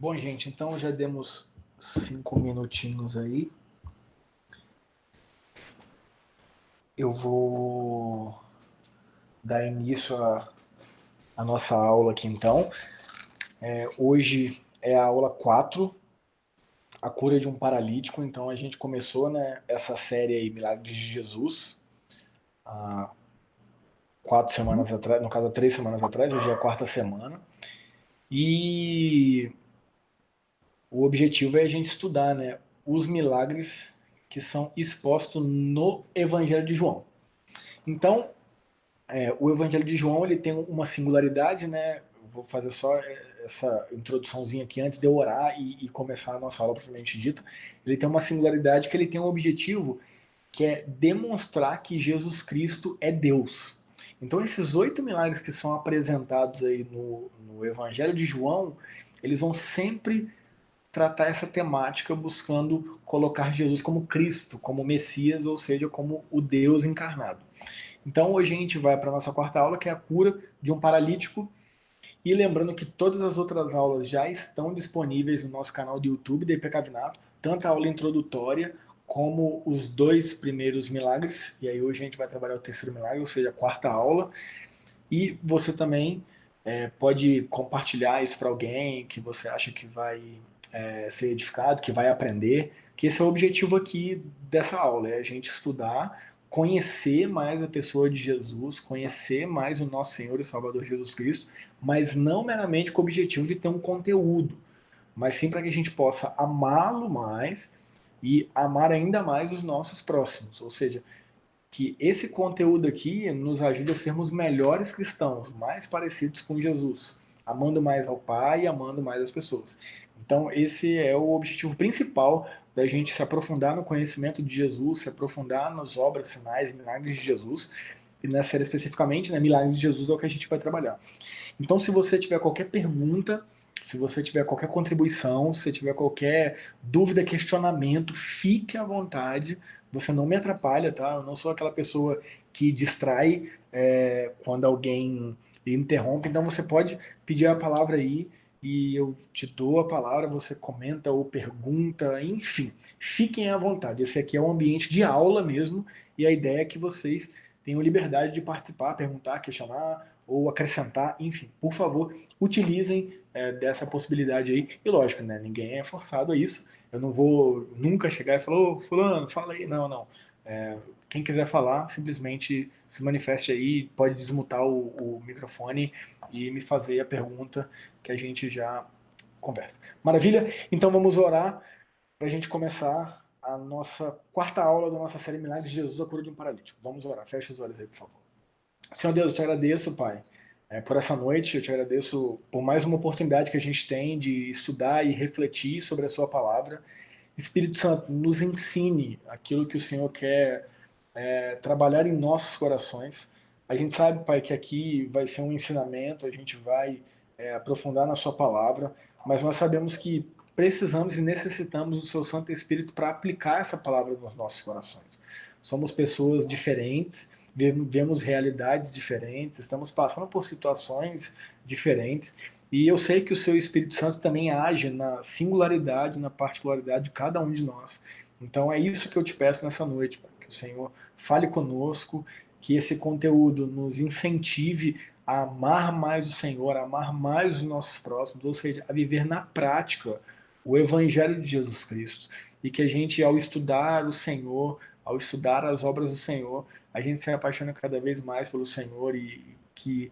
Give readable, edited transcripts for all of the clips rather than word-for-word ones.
Bom, gente, então já demos 5 minutinhos aí. Eu vou dar início à nossa aula aqui, então. Hoje é a aula 4, a cura de um paralítico. Então a gente começou, né, essa série aí, Milagres de Jesus, há 4 semanas atrás, no caso, há 3 semanas atrás. Hoje é a quarta semana. E o objetivo é a gente estudar, né, os milagres que são expostos no Evangelho de João. Então, o Evangelho de João ele tem uma singularidade, né? Eu vou fazer só essa introduçãozinha aqui antes de eu orar e começar a nossa aula propriamente dita. Ele tem uma singularidade que ele tem um objetivo que é demonstrar que Jesus Cristo é Deus. Então esses 8 milagres que são apresentados aí no Evangelho de João, eles vão sempre tratar essa temática buscando colocar Jesus como Cristo, como Messias, ou seja, como o Deus encarnado. Então hoje a gente vai para a nossa quarta aula, que é a cura de um paralítico. E lembrando que todas as outras aulas já estão disponíveis no nosso canal do YouTube, da IPK Vinato, tanto a aula introdutória como os 2 primeiros milagres. E aí hoje a gente vai trabalhar o terceiro milagre, ou seja, a quarta aula. E você também pode compartilhar isso para alguém que você acha que vai ser edificado, que vai aprender, que esse é o objetivo aqui dessa aula, é a gente estudar, conhecer mais a pessoa de Jesus, conhecer mais o nosso Senhor e Salvador Jesus Cristo, mas não meramente com o objetivo de ter um conteúdo, mas sim para que a gente possa amá-lo mais e amar ainda mais os nossos próximos, ou seja, que esse conteúdo aqui nos ajude a sermos melhores cristãos, mais parecidos com Jesus, amando mais ao Pai e amando mais as pessoas. Então, esse é o objetivo principal da gente se aprofundar no conhecimento de Jesus, se aprofundar nas obras, sinais e milagres de Jesus. E nessa série especificamente, né, Milagres de Jesus é o que a gente vai trabalhar. Então, se você tiver qualquer pergunta, se você tiver qualquer contribuição, se tiver qualquer dúvida, questionamento, fique à vontade. Você não me atrapalha, tá? Eu não sou aquela pessoa que distrai quando alguém interrompe. Então, você pode pedir a palavra aí e eu te dou a palavra, você comenta ou pergunta, enfim, fiquem à vontade. Esse aqui é um ambiente de aula mesmo e a ideia é que vocês tenham liberdade de participar, perguntar, questionar ou acrescentar, enfim, por favor, utilizem dessa possibilidade aí. E lógico, né? Ninguém é forçado a isso. Eu não vou nunca chegar e falar, ô, fulano, fala aí. Não, não. Quem quiser falar, simplesmente se manifeste aí, pode desmutar o microfone e me fazer a pergunta que a gente já conversa. Maravilha? Então vamos orar para a gente começar a nossa quarta aula da nossa série Milagres de Jesus, a cura de um paralítico. Vamos orar. Feche os olhos aí, por favor. Senhor Deus, eu te agradeço, Pai, por essa noite. Eu te agradeço por mais uma oportunidade que a gente tem de estudar e refletir sobre a Sua palavra. Espírito Santo, nos ensine aquilo que o Senhor quer trabalhar em nossos corações. A gente sabe, Pai, que aqui vai ser um ensinamento, a gente vai aprofundar na Sua palavra, mas nós sabemos que precisamos e necessitamos do Seu Santo Espírito para aplicar essa palavra nos nossos corações. Somos pessoas diferentes, vemos realidades diferentes, estamos passando por situações diferentes, e eu sei que o Seu Espírito Santo também age na singularidade, na particularidade de cada um de nós. Então é isso que eu te peço nessa noite, Pai, que o Senhor fale conosco, que esse conteúdo nos incentive a amar mais o Senhor, a amar mais os nossos próximos, ou seja, a viver na prática o Evangelho de Jesus Cristo. E que a gente, ao estudar o Senhor, ao estudar as obras do Senhor, a gente se apaixona cada vez mais pelo Senhor e que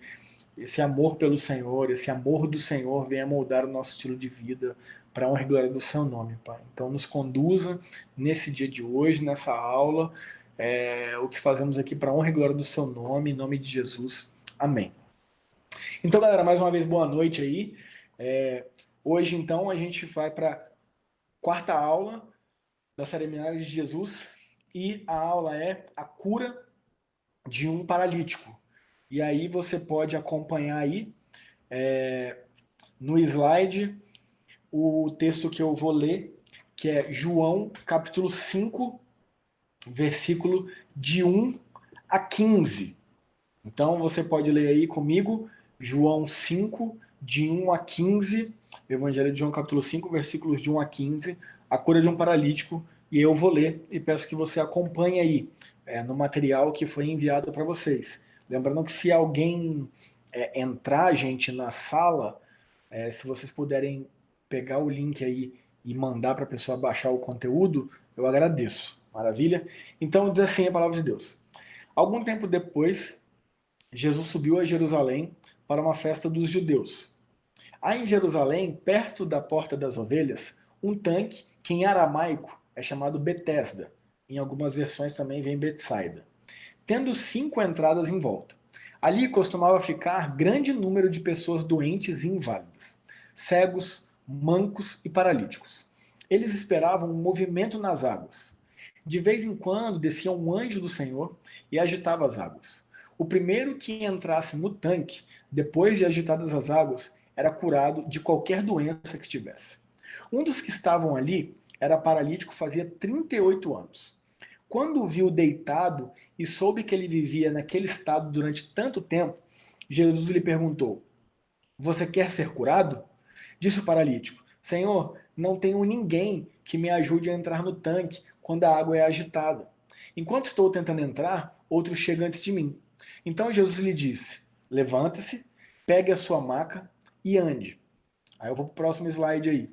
esse amor pelo Senhor, esse amor do Senhor venha moldar o nosso estilo de vida para a honra e glória do seu nome, Pai. Então nos conduza nesse dia de hoje, nessa aula, o que fazemos aqui para a honra e glória do seu nome, em nome de Jesus. Amém. Então, galera, mais uma vez, boa noite aí. Hoje, então, a gente vai para a quarta aula da série Milagres de Jesus e a aula é a cura de um paralítico. E aí você pode acompanhar aí no slide o texto que eu vou ler, que é João capítulo 5, versículo de 1 a 15. Então você pode ler aí comigo, João 5, de 1 a 15. Evangelho de João capítulo 5, versículos de 1 a 15, a cura de um paralítico, e eu vou ler e peço que você acompanhe aí no material que foi enviado para vocês. Lembrando que se alguém entrar, gente, na sala, se vocês puderem pegar o link aí e mandar para a pessoa baixar o conteúdo, eu agradeço. Maravilha? Então diz assim a palavra de Deus. Algum tempo depois, Jesus subiu a Jerusalém para uma festa dos judeus. Há em Jerusalém, perto da Porta das Ovelhas, um tanque que em aramaico é chamado Betesda. Em algumas versões também vem Betsaida, tendo 5 entradas em volta. Ali costumava ficar grande número de pessoas doentes e inválidas, cegos, mancos e paralíticos. Eles esperavam um movimento nas águas. De vez em quando descia um anjo do Senhor e agitava as águas. O primeiro que entrasse no tanque, depois de agitadas as águas, era curado de qualquer doença que tivesse. Um dos que estavam ali era paralítico, fazia 38 anos. Quando o viu deitado e soube que ele vivia naquele estado durante tanto tempo, Jesus lhe perguntou: Você quer ser curado? Disse o paralítico: Senhor, não tenho ninguém que me ajude a entrar no tanque quando a água é agitada. Enquanto estou tentando entrar, outro chega antes de mim. Então Jesus lhe disse: Levante-se, pegue a sua maca e ande. Aí eu vou para o próximo slide aí.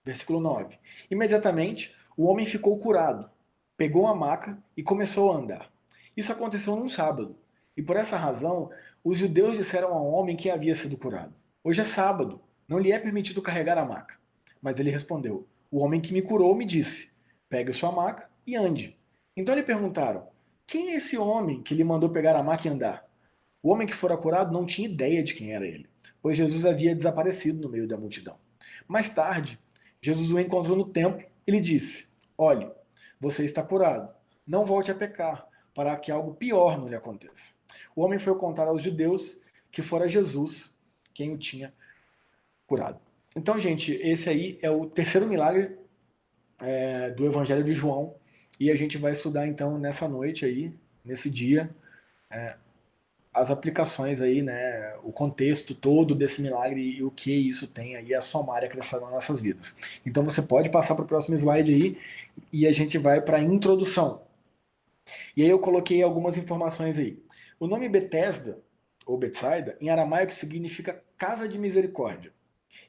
Versículo 9. Imediatamente, o homem ficou curado, pegou a maca e começou a andar. Isso aconteceu num sábado. E por essa razão, os judeus disseram ao homem que havia sido curado: Hoje é sábado, não lhe é permitido carregar a maca. Mas ele respondeu: O homem que me curou me disse: Pegue sua maca e ande. Então lhe perguntaram: Quem é esse homem que lhe mandou pegar a maca e andar? O homem que fora curado não tinha ideia de quem era ele, pois Jesus havia desaparecido no meio da multidão. Mais tarde, Jesus o encontrou no templo e lhe disse: Olhe, você está curado. Não volte a pecar, para que algo pior não lhe aconteça. O homem foi contar aos judeus que fora Jesus quem o tinha curado. Então, gente, esse aí é o terceiro milagre do Evangelho de João. E a gente vai estudar então nessa noite aí, nesse dia, as aplicações aí, né, o contexto todo desse milagre e o que isso tem aí a somar e acrescentar nas nossas vidas. Então você pode passar para o próximo slide aí e a gente vai para a introdução. E aí eu coloquei algumas informações aí. O nome Betesda, ou Betsaida, em aramaico significa casa de misericórdia.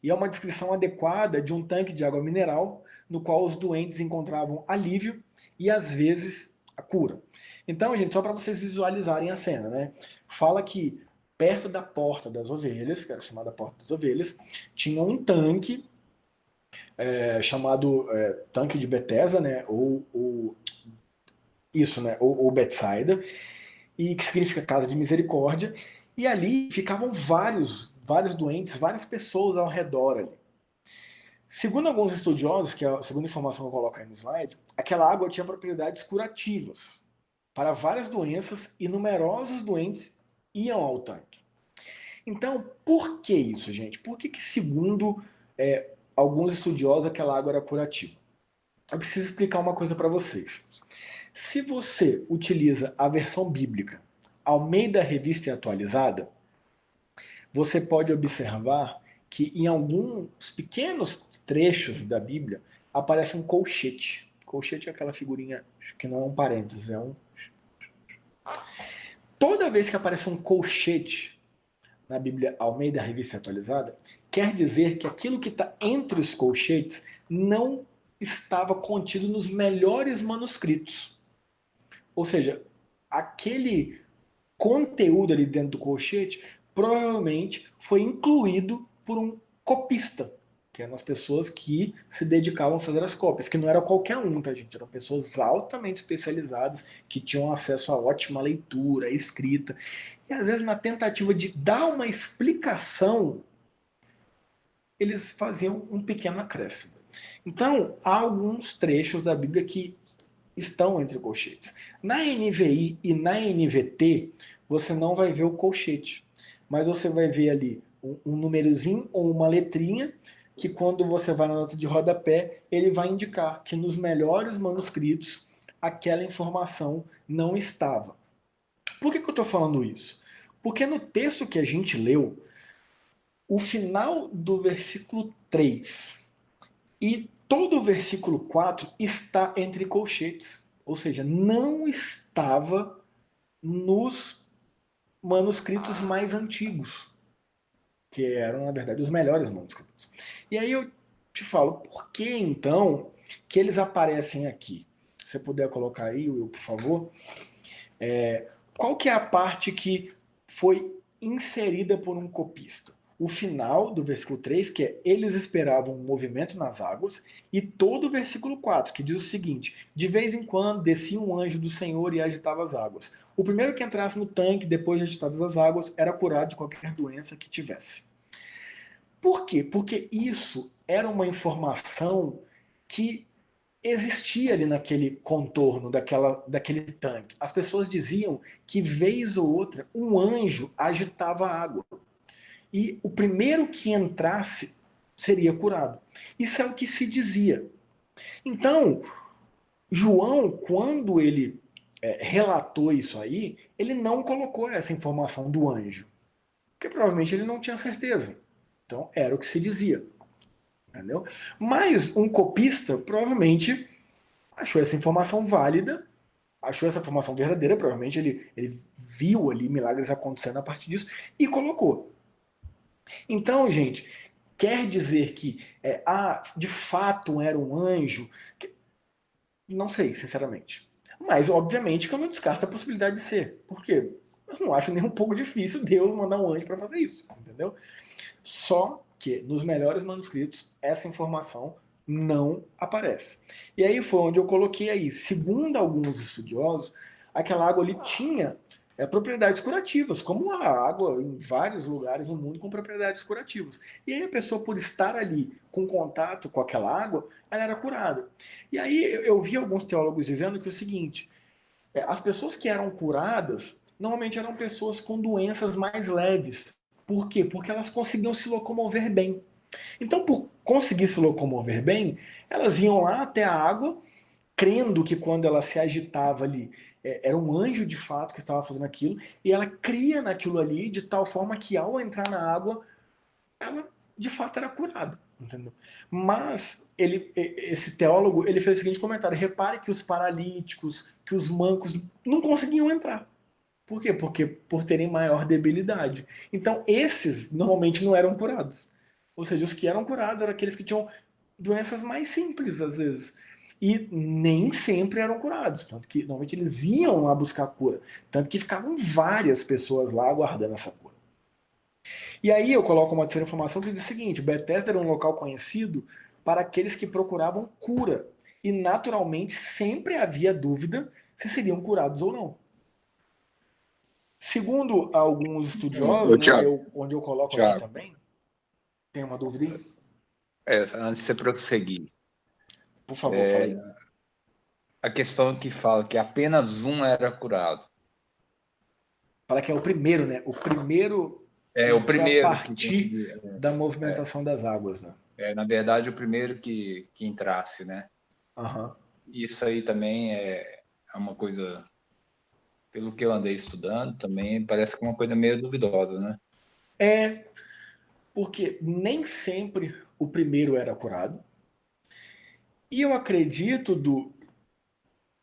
E é uma descrição adequada de um tanque de água mineral no qual os doentes encontravam alívio e às vezes a cura. Então, gente, só para vocês visualizarem a cena, né? Fala que perto da Porta das Ovelhas, que era chamada Porta das Ovelhas, tinha um tanque chamado Tanque de Betesda, né? Isso, né? Ou Betsaida, e que significa Casa de Misericórdia. E ali ficavam vários doentes, várias pessoas ao redor ali. Segundo alguns estudiosos, que é a segunda informação que eu coloco aí no slide, aquela água tinha propriedades curativas para várias doenças e numerosos doentes iam ao tanque. Então, por que isso, gente? Por que segundo alguns estudiosos, aquela água era curativa? Eu preciso explicar uma coisa para vocês. Se você utiliza a versão bíblica Almeida Revista e Atualizada, você pode observar que em alguns pequenos trechos da Bíblia aparece um colchete. Colchete é aquela figurinha que não é um parênteses, é um. Toda vez que aparece um colchete na Bíblia Almeida Revista Atualizada, quer dizer que aquilo que está entre os colchetes não estava contido nos melhores manuscritos. Ou seja, aquele conteúdo ali dentro do colchete provavelmente foi incluído por um copista, que eram as pessoas que se dedicavam a fazer as cópias, que não era qualquer um, tá, gente? Eram pessoas altamente especializadas que tinham acesso a ótima leitura, escrita. E às vezes, na tentativa de dar uma explicação, eles faziam um pequeno acréscimo. Então, há alguns trechos da Bíblia que estão entre colchetes. Na NVI e na NVT, você não vai ver o colchete, mas você vai ver ali um númerozinho ou uma letrinha que quando você vai na nota de rodapé, ele vai indicar que nos melhores manuscritos aquela informação não estava. Por que eu estou falando isso? Porque no texto que a gente leu, o final do versículo 3 e todo o versículo 4 está entre colchetes. Ou seja, não estava nos manuscritos mais antigos, que eram, na verdade, os melhores manuscritos. E aí eu te falo, por que então que eles aparecem aqui? Se você puder colocar aí, Will, por favor. Qual que é a parte que foi inserida por um copista? O final do versículo 3, que é eles esperavam um movimento nas águas, e todo o versículo 4, que diz o seguinte: de vez em quando descia um anjo do Senhor e agitava as águas. O primeiro que entrasse no tanque, depois de agitadas as águas, era curado de qualquer doença que tivesse. Por quê? Porque isso era uma informação que existia ali naquele contorno daquele tanque. As pessoas diziam que, vez ou outra, um anjo agitava a água. E o primeiro que entrasse seria curado. Isso é o que se dizia. Então, João, quando ele relatou isso aí, ele não colocou essa informação do anjo. Porque provavelmente ele não tinha certeza. Então, era o que se dizia. Entendeu? Mas um copista provavelmente achou essa informação válida, achou essa informação verdadeira, provavelmente ele viu ali milagres acontecendo a partir disso e colocou. Então, gente, quer dizer que de fato era um anjo? Não sei, sinceramente. Mas, obviamente, que eu não descarto a possibilidade de ser. Por quê? Eu não acho nem um pouco difícil Deus mandar um anjo para fazer isso, entendeu? Só que nos melhores manuscritos essa informação não aparece. E aí foi onde eu coloquei aí, segundo alguns estudiosos, aquela água ali tinha propriedades curativas, como a água em vários lugares no mundo com propriedades curativas. E aí a pessoa, por estar ali com contato com aquela água, ela era curada. E aí eu vi alguns teólogos dizendo que é o seguinte, as pessoas que eram curadas normalmente eram pessoas com doenças mais leves. Por quê? Porque elas conseguiam se locomover bem. Então, por conseguir se locomover bem, elas iam lá até a água, crendo que quando ela se agitava ali, era um anjo de fato que estava fazendo aquilo, e ela cria naquilo ali de tal forma que ao entrar na água, ela de fato era curada. Entendeu? Mas esse teólogo ele fez o seguinte comentário: repare que os paralíticos, que os mancos não conseguiam entrar. Por quê? Porque por terem maior debilidade. Então, esses normalmente não eram curados. Ou seja, os que eram curados eram aqueles que tinham doenças mais simples, às vezes. E nem sempre eram curados. Tanto que normalmente eles iam lá buscar cura. Tanto que ficavam várias pessoas lá aguardando essa cura. E aí eu coloco uma terceira informação que diz o seguinte: Bethesda era um local conhecido para aqueles que procuravam cura. E naturalmente sempre havia dúvida se seriam curados ou não. Segundo alguns estudiosos, Ô, né, Thiago, onde eu coloco aqui Thiago, também, tem uma dúvida aí? antes de você prosseguir, Por favor, fala aí. a questão que fala que apenas um era curado. Fala que é o primeiro, né? O primeiro que É o entrou a primeiro que partir conseguiu. da movimentação das águas, né? Na verdade, o primeiro que entrasse, né? Aham. Isso aí também é uma coisa, pelo que eu andei estudando, também parece que é uma coisa meio duvidosa, né? É, porque nem sempre o primeiro era curado. E eu acredito do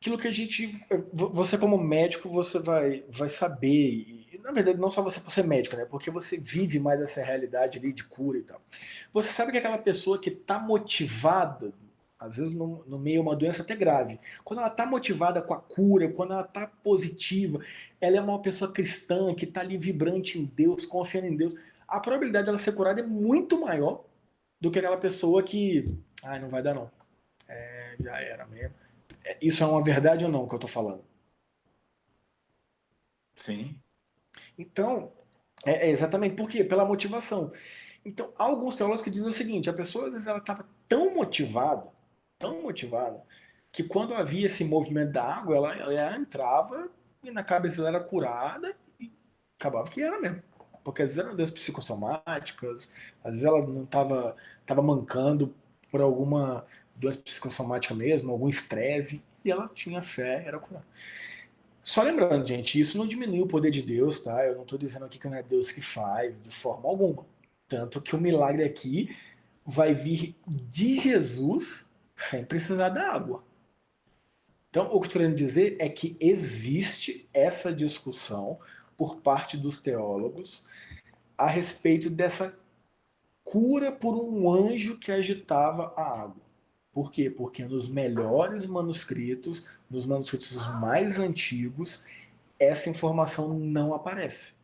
aquilo que a gente, você como médico, você vai saber, e na verdade não só você por ser médico, né? Porque você vive mais essa realidade ali de cura e tal. Você sabe que aquela pessoa que está motivada, às vezes no meio de uma doença até grave, quando ela está motivada com a cura, quando ela está positiva, ela é uma pessoa cristã que está ali vibrante em Deus, confiando em Deus, a probabilidade dela ser curada é muito maior do que aquela pessoa que, não vai dar não, já era mesmo. Isso é uma verdade ou não que eu estou falando? Sim. Então, exatamente por quê? Pela motivação. Então, há alguns teólogos que dizem o seguinte: a pessoa às vezes ela estava tão motivada, que quando havia esse movimento da água, ela entrava e na cabeça dela era curada e acabava que era mesmo. Porque às vezes eram doenças psicossomáticas, às vezes ela não estava mancando por alguma doença psicossomática mesmo, algum estresse, e ela tinha fé, era curada. Só lembrando, gente, isso não diminui o poder de Deus, tá? Eu não estou dizendo aqui que não é Deus que faz, de forma alguma. Tanto que o milagre aqui vai vir de Jesus sem precisar da água. Então, o que eu estou querendo dizer é que existe essa discussão por parte dos teólogos a respeito dessa cura por um anjo que agitava a água. Por quê? Porque nos melhores manuscritos, nos manuscritos mais antigos, essa informação não aparece.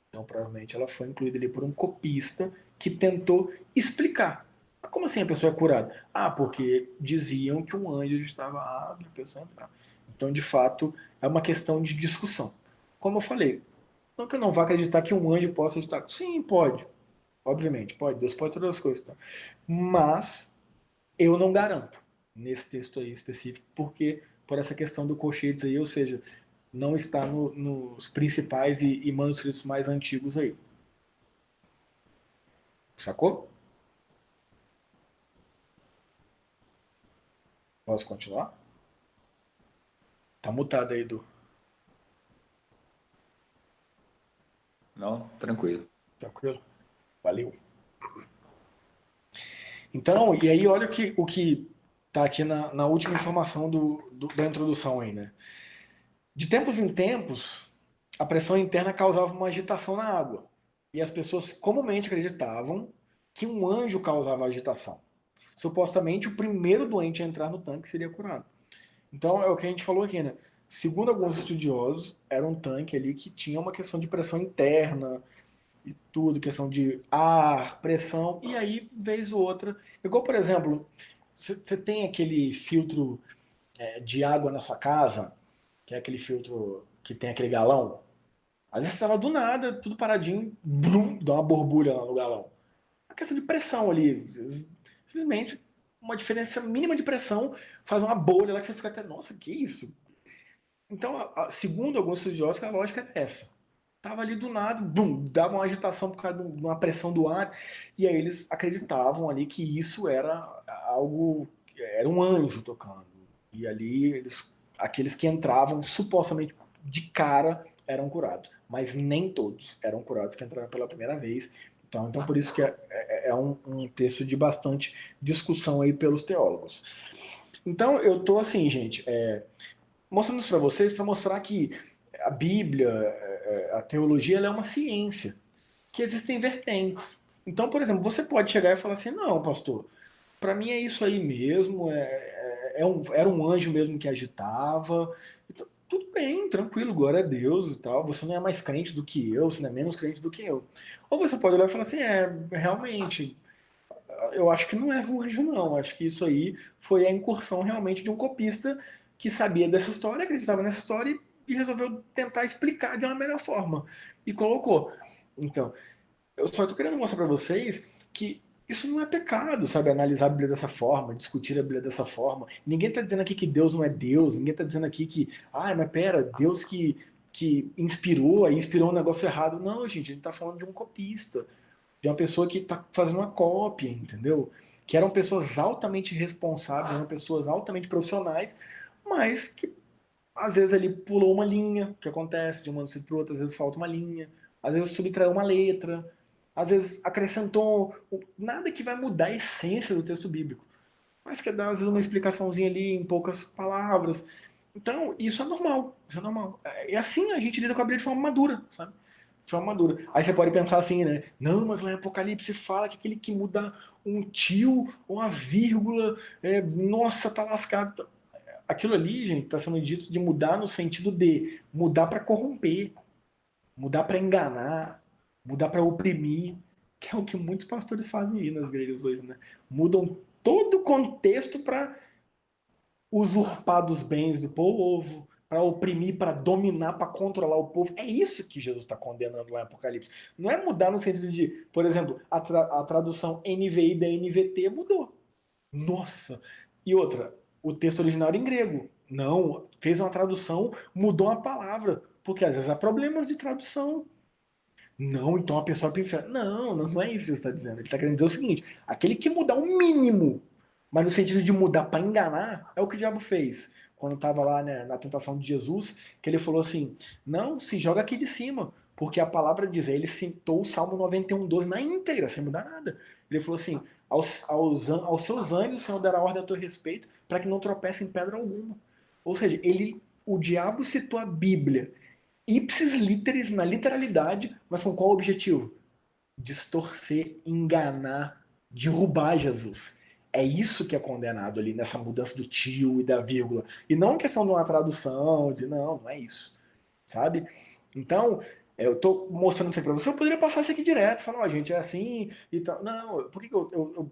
Então, provavelmente, ela foi incluída ali por um copista que tentou explicar. Como assim a pessoa é curada? Ah, porque diziam que um anjo estava água e a pessoa entrava. Então, de fato, é uma questão de discussão. Como eu falei, não que eu não vá acreditar que um anjo possa agitar. Sim, pode. Obviamente, pode. Deus pode todas as coisas. Tá? Mas eu não garanto nesse texto aí específico, porque por essa questão do colchetes aí, ou seja, não está nos principais e manuscritos mais antigos aí. Sacou? Posso continuar? Tá mutado aí, Edu. Não, tranquilo. Tranquilo? Valeu. Então, e aí olha o que tá aqui na última informação da introdução aí, né? De tempos em tempos, a pressão interna causava uma agitação na água. E as pessoas comumente acreditavam que um anjo causava agitação. Supostamente, o primeiro doente a entrar no tanque seria curado. Então, é o que a gente falou aqui, né? Segundo alguns estudiosos, era um tanque ali que tinha uma questão de pressão interna e tudo, questão de ar, pressão, e aí, vez ou outra. Igual, por exemplo, você tem aquele filtro de água na sua casa, que é aquele filtro que tem aquele galão. Às vezes você estava do nada, tudo paradinho, brum, dá uma borbulha lá no galão. A questão de pressão ali. Simplesmente uma diferença mínima de pressão faz uma bolha lá que você fica até, nossa, que isso? Então, segundo alguns estudiosos, a lógica é essa. Tava ali do nada, bum, dava uma agitação por causa de uma pressão do ar, e aí eles acreditavam ali que isso era algo, era um anjo tocando. E ali aqueles que entravam supostamente de cara eram curados, mas nem todos eram curados que entraram pela primeira vez. Então por isso que é um texto de bastante discussão aí pelos teólogos. Então eu tô assim, gente, mostrando isso para vocês para mostrar que a Bíblia, a teologia, ela é uma ciência, que existem vertentes. Então, por exemplo, você pode chegar e falar assim, não, pastor, para mim é isso aí mesmo, era um anjo mesmo que agitava. Então, tudo bem, tranquilo, glória a Deus e tal. Você não é mais crente do que eu, você não é menos crente do que eu. Ou você pode olhar e falar assim, realmente, eu acho que não é um anjo, não. Acho que isso aí foi a incursão realmente de um copista que sabia dessa história, acreditava nessa história e resolveu tentar explicar de uma melhor forma. E colocou. Então, eu só estou querendo mostrar para vocês que isso não é pecado, sabe? Analisar a Bíblia dessa forma, discutir a Bíblia dessa forma. Ninguém está dizendo aqui que Deus não é Deus, ninguém está dizendo aqui que, mas pera, Deus que inspirou, aí inspirou um negócio errado. Não, gente, a gente está falando de um copista, de uma pessoa que está fazendo uma cópia, entendeu? Que eram pessoas altamente responsáveis, eram pessoas altamente profissionais, mas que às vezes ele pulou uma linha, que acontece de um manuscrito para o outro, às vezes falta uma linha, às vezes subtraiu uma letra, às vezes acrescentou nada que vai mudar a essência do texto bíblico, mas que dá às vezes uma explicaçãozinha ali em poucas palavras. Então, isso é normal, isso é normal. E assim a gente lida com a Bíblia de forma madura, sabe? De forma madura. Aí você pode pensar assim, né? Não, mas lá em Apocalipse fala que aquele que muda um tio ou uma vírgula, nossa, tá lascado. Aquilo ali, gente, está sendo dito de mudar no sentido de mudar para corromper, mudar para enganar, mudar para oprimir, que é o que muitos pastores fazem aí nas igrejas hoje, né? Mudam todo o contexto para usurpar dos bens do povo, para oprimir, para dominar, para controlar o povo. É isso que Jesus está condenando lá em Apocalipse. Não é mudar no sentido de, por exemplo, a tradução NVI da NVT mudou. Nossa! E outra, o texto original era em grego. Não, fez uma tradução, mudou uma palavra, porque às vezes há problemas de tradução. Não, então a pessoa pensa, não é isso que você está dizendo. Ele está querendo dizer o seguinte: aquele que mudar o mínimo, mas no sentido de mudar para enganar, é o que o diabo fez. Quando estava lá, né, na tentação de Jesus, que ele falou assim: não, se joga aqui de cima, Porque a palavra diz, ele citou o Salmo 91:12 na íntegra, sem mudar nada. Ele falou assim, aos seus anjos o Senhor dará ordem a teu respeito para que não tropece em pedra alguma. Ou seja, o diabo citou a Bíblia ipsis literis, na literalidade, mas com qual objetivo? Distorcer, enganar, derrubar Jesus. É isso que é condenado ali nessa mudança do tio e da vírgula. E não questão de uma tradução, não é isso. Sabe? Então, eu tô mostrando isso aqui pra você, eu poderia passar isso aqui direto, falar, ó, gente, é assim e tal. Não, por que eu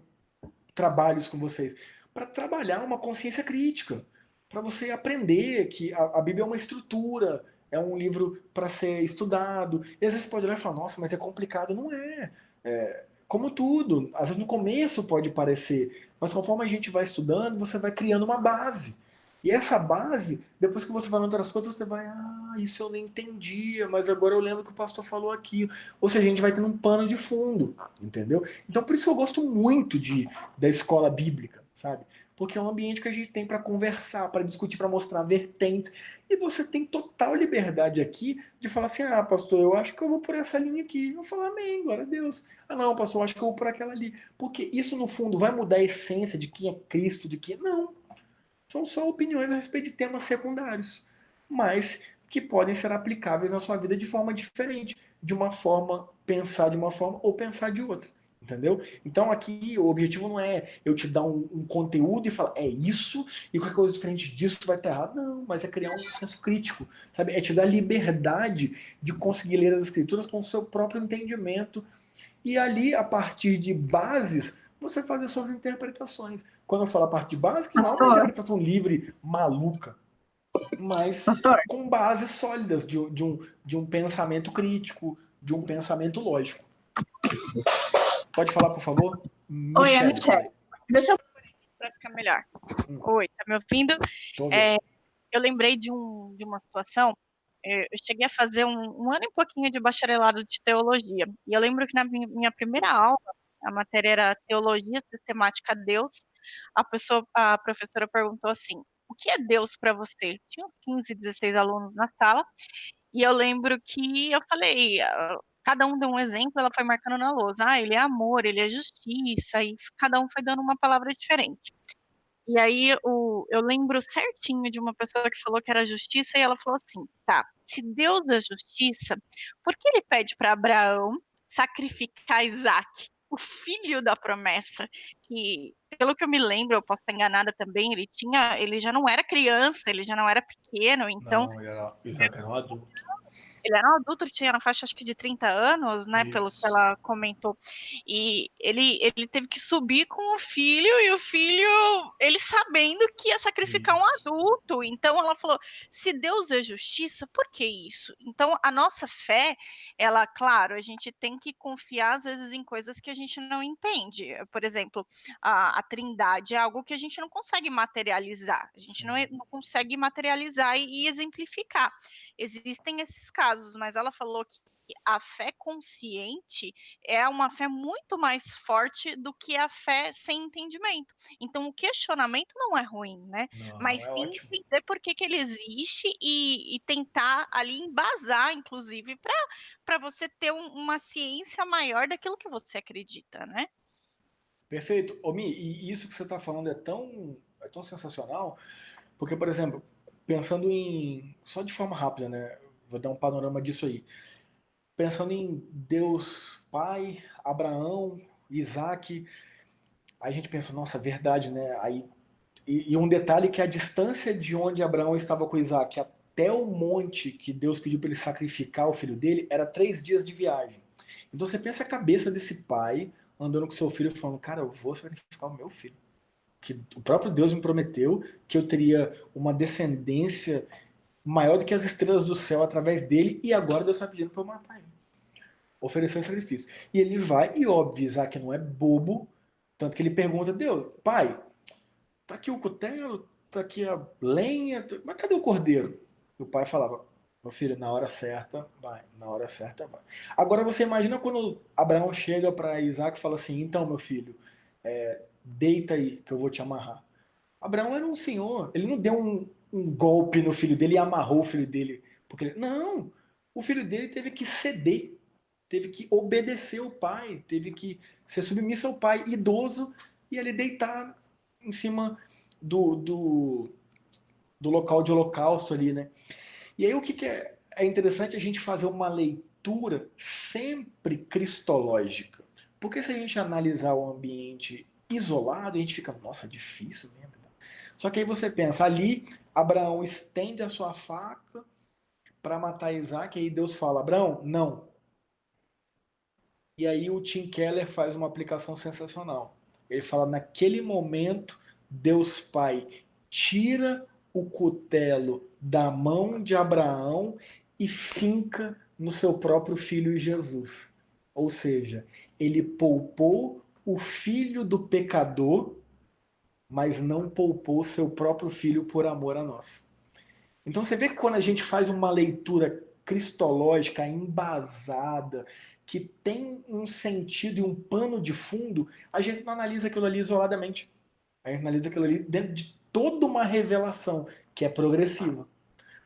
trabalho isso com vocês? Para trabalhar uma consciência crítica, para você aprender que a Bíblia é uma estrutura, é um livro para ser estudado. E às vezes você pode olhar e falar, nossa, mas é complicado. Não é. Como tudo, às vezes no começo pode parecer, mas conforme a gente vai estudando, você vai criando uma base. E essa base, depois que você vai lendo outras coisas, você vai, isso eu nem entendia, mas agora eu lembro que o pastor falou aqui. Ou seja, a gente vai tendo um pano de fundo, entendeu? Então por isso que eu gosto muito da escola bíblica, sabe? Porque é um ambiente que a gente tem para conversar, para discutir, para mostrar vertentes. E você tem total liberdade aqui de falar assim: pastor, eu acho que eu vou por essa linha aqui. Eu falo, amém, glória a Deus. Não, pastor, eu acho que eu vou por aquela ali. Porque isso, no fundo, vai mudar a essência de quem é Cristo, de quem. Não. São só opiniões a respeito de temas secundários, mas que podem ser aplicáveis na sua vida de forma diferente, de uma forma, pensar de uma forma ou pensar de outra. Entendeu? Então aqui o objetivo não é eu te dar um conteúdo e falar é isso e qualquer coisa diferente disso vai estar errado. Não, mas é criar um senso crítico, sabe? É te dar liberdade de conseguir ler as escrituras com o seu próprio entendimento e ali, a partir de bases, você fazer suas interpretações. Quando eu falo a parte de base, que não é uma Pastor, interpretação livre, maluca, mas pastor, com bases sólidas de um pensamento crítico, de um pensamento lógico. Pode falar, por favor? oi, é a Michele, Michelle. Deixa eu para ficar melhor. Oi, tá me ouvindo? tô ouvindo. Eu lembrei de uma situação. Eu cheguei a fazer um ano e pouquinho de bacharelado de teologia. E eu lembro que na minha primeira aula, a matéria era Teologia Sistemática a Deus. A professora perguntou assim: o que é Deus para você? Tinha uns 15, 16 alunos na sala. E eu lembro que eu falei, cada um deu um exemplo, ela foi marcando na lousa. Ele é amor, ele é justiça, e cada um foi dando uma palavra diferente. E aí eu lembro certinho de uma pessoa que falou que era justiça, e ela falou assim: tá, se Deus é justiça, por que ele pede para Abraão sacrificar Isaac, o filho da promessa? Que, pelo que eu me lembro, eu posso estar enganada também, ele já não era criança, ele já não era pequeno, então Não, Isaac era um adulto. ele era um adulto, ele tinha na faixa acho que de 30 anos, né, pelo que Isso. ela comentou. E ele teve que subir com o filho, e o filho, ele sabendo que ia sacrificar um Isso. adulto. Então ela falou: se Deus é justiça, por que isso? Então a nossa fé, ela, claro, a gente tem que confiar às vezes em coisas que a gente não entende. Por exemplo, a Trindade é algo que a gente não consegue materializar. A gente não consegue materializar e exemplificar. Existem esses casos, mas ela falou que a fé consciente é uma fé muito mais forte do que a fé sem entendimento. Então, o questionamento não é ruim, né? Não, Mas é sim ótimo. entender por que ele existe e tentar ali embasar, inclusive, para você ter uma ciência maior daquilo que você acredita, né? Perfeito. Mi, e isso que você está falando é tão sensacional, porque, por exemplo, pensando só de forma rápida, né? Vou dar um panorama disso aí. Pensando em Deus Pai, Abraão, Isaac, aí a gente pensa, nossa, verdade, né? E um detalhe que a distância de onde Abraão estava com Isaac até o monte que Deus pediu para ele sacrificar o filho dele era 3 dias de viagem. Então você pensa a cabeça desse pai andando com seu filho e falando, cara, eu vou sacrificar o meu filho. Que o próprio Deus me prometeu que eu teria uma descendência maior do que as estrelas do céu através dele, e agora Deus está pedindo para eu matar ele. Oferecer um sacrifício. E ele vai, e óbvio, Isaac não é bobo, tanto que ele pergunta, Deus, pai, tá aqui o cutelo, tá aqui a lenha, mas cadê o cordeiro? E o pai falava, meu filho, na hora certa, vai, na hora certa, vai. Agora você imagina quando Abraão chega para Isaac e fala assim, então, meu filho, deita aí que eu vou te amarrar. Abraão era um senhor, ele não deu um golpe no filho dele e amarrou o filho dele. Porque não, o filho dele teve que ceder, teve que obedecer o pai, teve que ser submisso ao pai, idoso, e ele deitar em cima do local de holocausto ali, né? E aí o que é interessante a gente fazer uma leitura sempre cristológica. Porque se a gente analisar o ambiente isolado, a gente fica, nossa, difícil mesmo. Só que aí você pensa, ali Abraão estende a sua faca para matar Isaac, e aí Deus fala, Abraão, não. E aí o Tim Keller faz uma aplicação sensacional. Ele fala, naquele momento, Deus Pai tira o cutelo da mão de Abraão e finca no seu próprio filho Jesus. Ou seja, ele poupou o filho do pecador, mas não poupou seu próprio filho por amor a nós. Então você vê que quando a gente faz uma leitura cristológica, embasada, que tem um sentido e um pano de fundo, a gente não analisa aquilo ali isoladamente. A gente analisa aquilo ali dentro de toda uma revelação que é progressiva.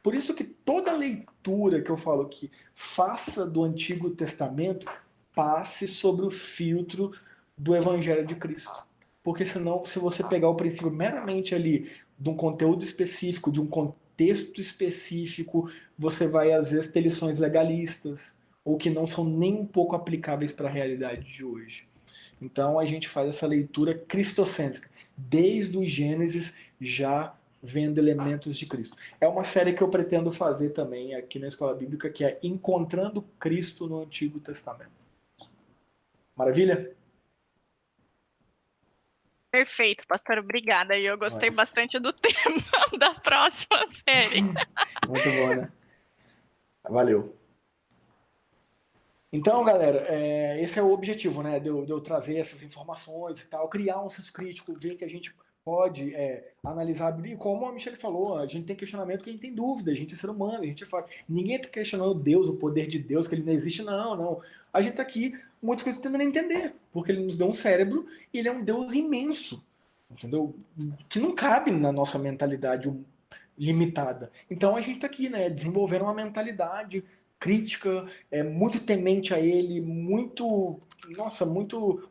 Por isso que toda leitura que eu falo que faça do Antigo Testamento passe sobre o filtro do Evangelho de Cristo. Porque senão, se você pegar o princípio meramente ali de um conteúdo específico, de um contexto específico, você vai às vezes ter lições legalistas ou que não são nem um pouco aplicáveis para a realidade de hoje. Então a gente faz essa leitura cristocêntrica, desde o Gênesis já vendo elementos de Cristo. É uma série que eu pretendo fazer também aqui na Escola Bíblica, que é Encontrando Cristo no Antigo Testamento. Maravilha? Perfeito, pastor, obrigada. E eu gostei Nossa. bastante do tema da próxima série. Muito bom, né? Valeu. Então, galera, esse é o objetivo, né? De eu trazer essas informações e tal, criar um senso crítico, ver que a gente pode analisar a Bíblia. E como a Michelle falou, a gente tem questionamento quem tem dúvida, a gente é ser humano, a gente fala. Ninguém está questionando Deus, o poder de Deus, que ele não existe, não, não. A gente está aqui, muitas coisas tentando entender, porque ele nos deu um cérebro e ele é um Deus imenso, entendeu? Que não cabe na nossa mentalidade limitada. Então a gente está aqui, né, desenvolvendo uma mentalidade crítica, muito temente a ele, muito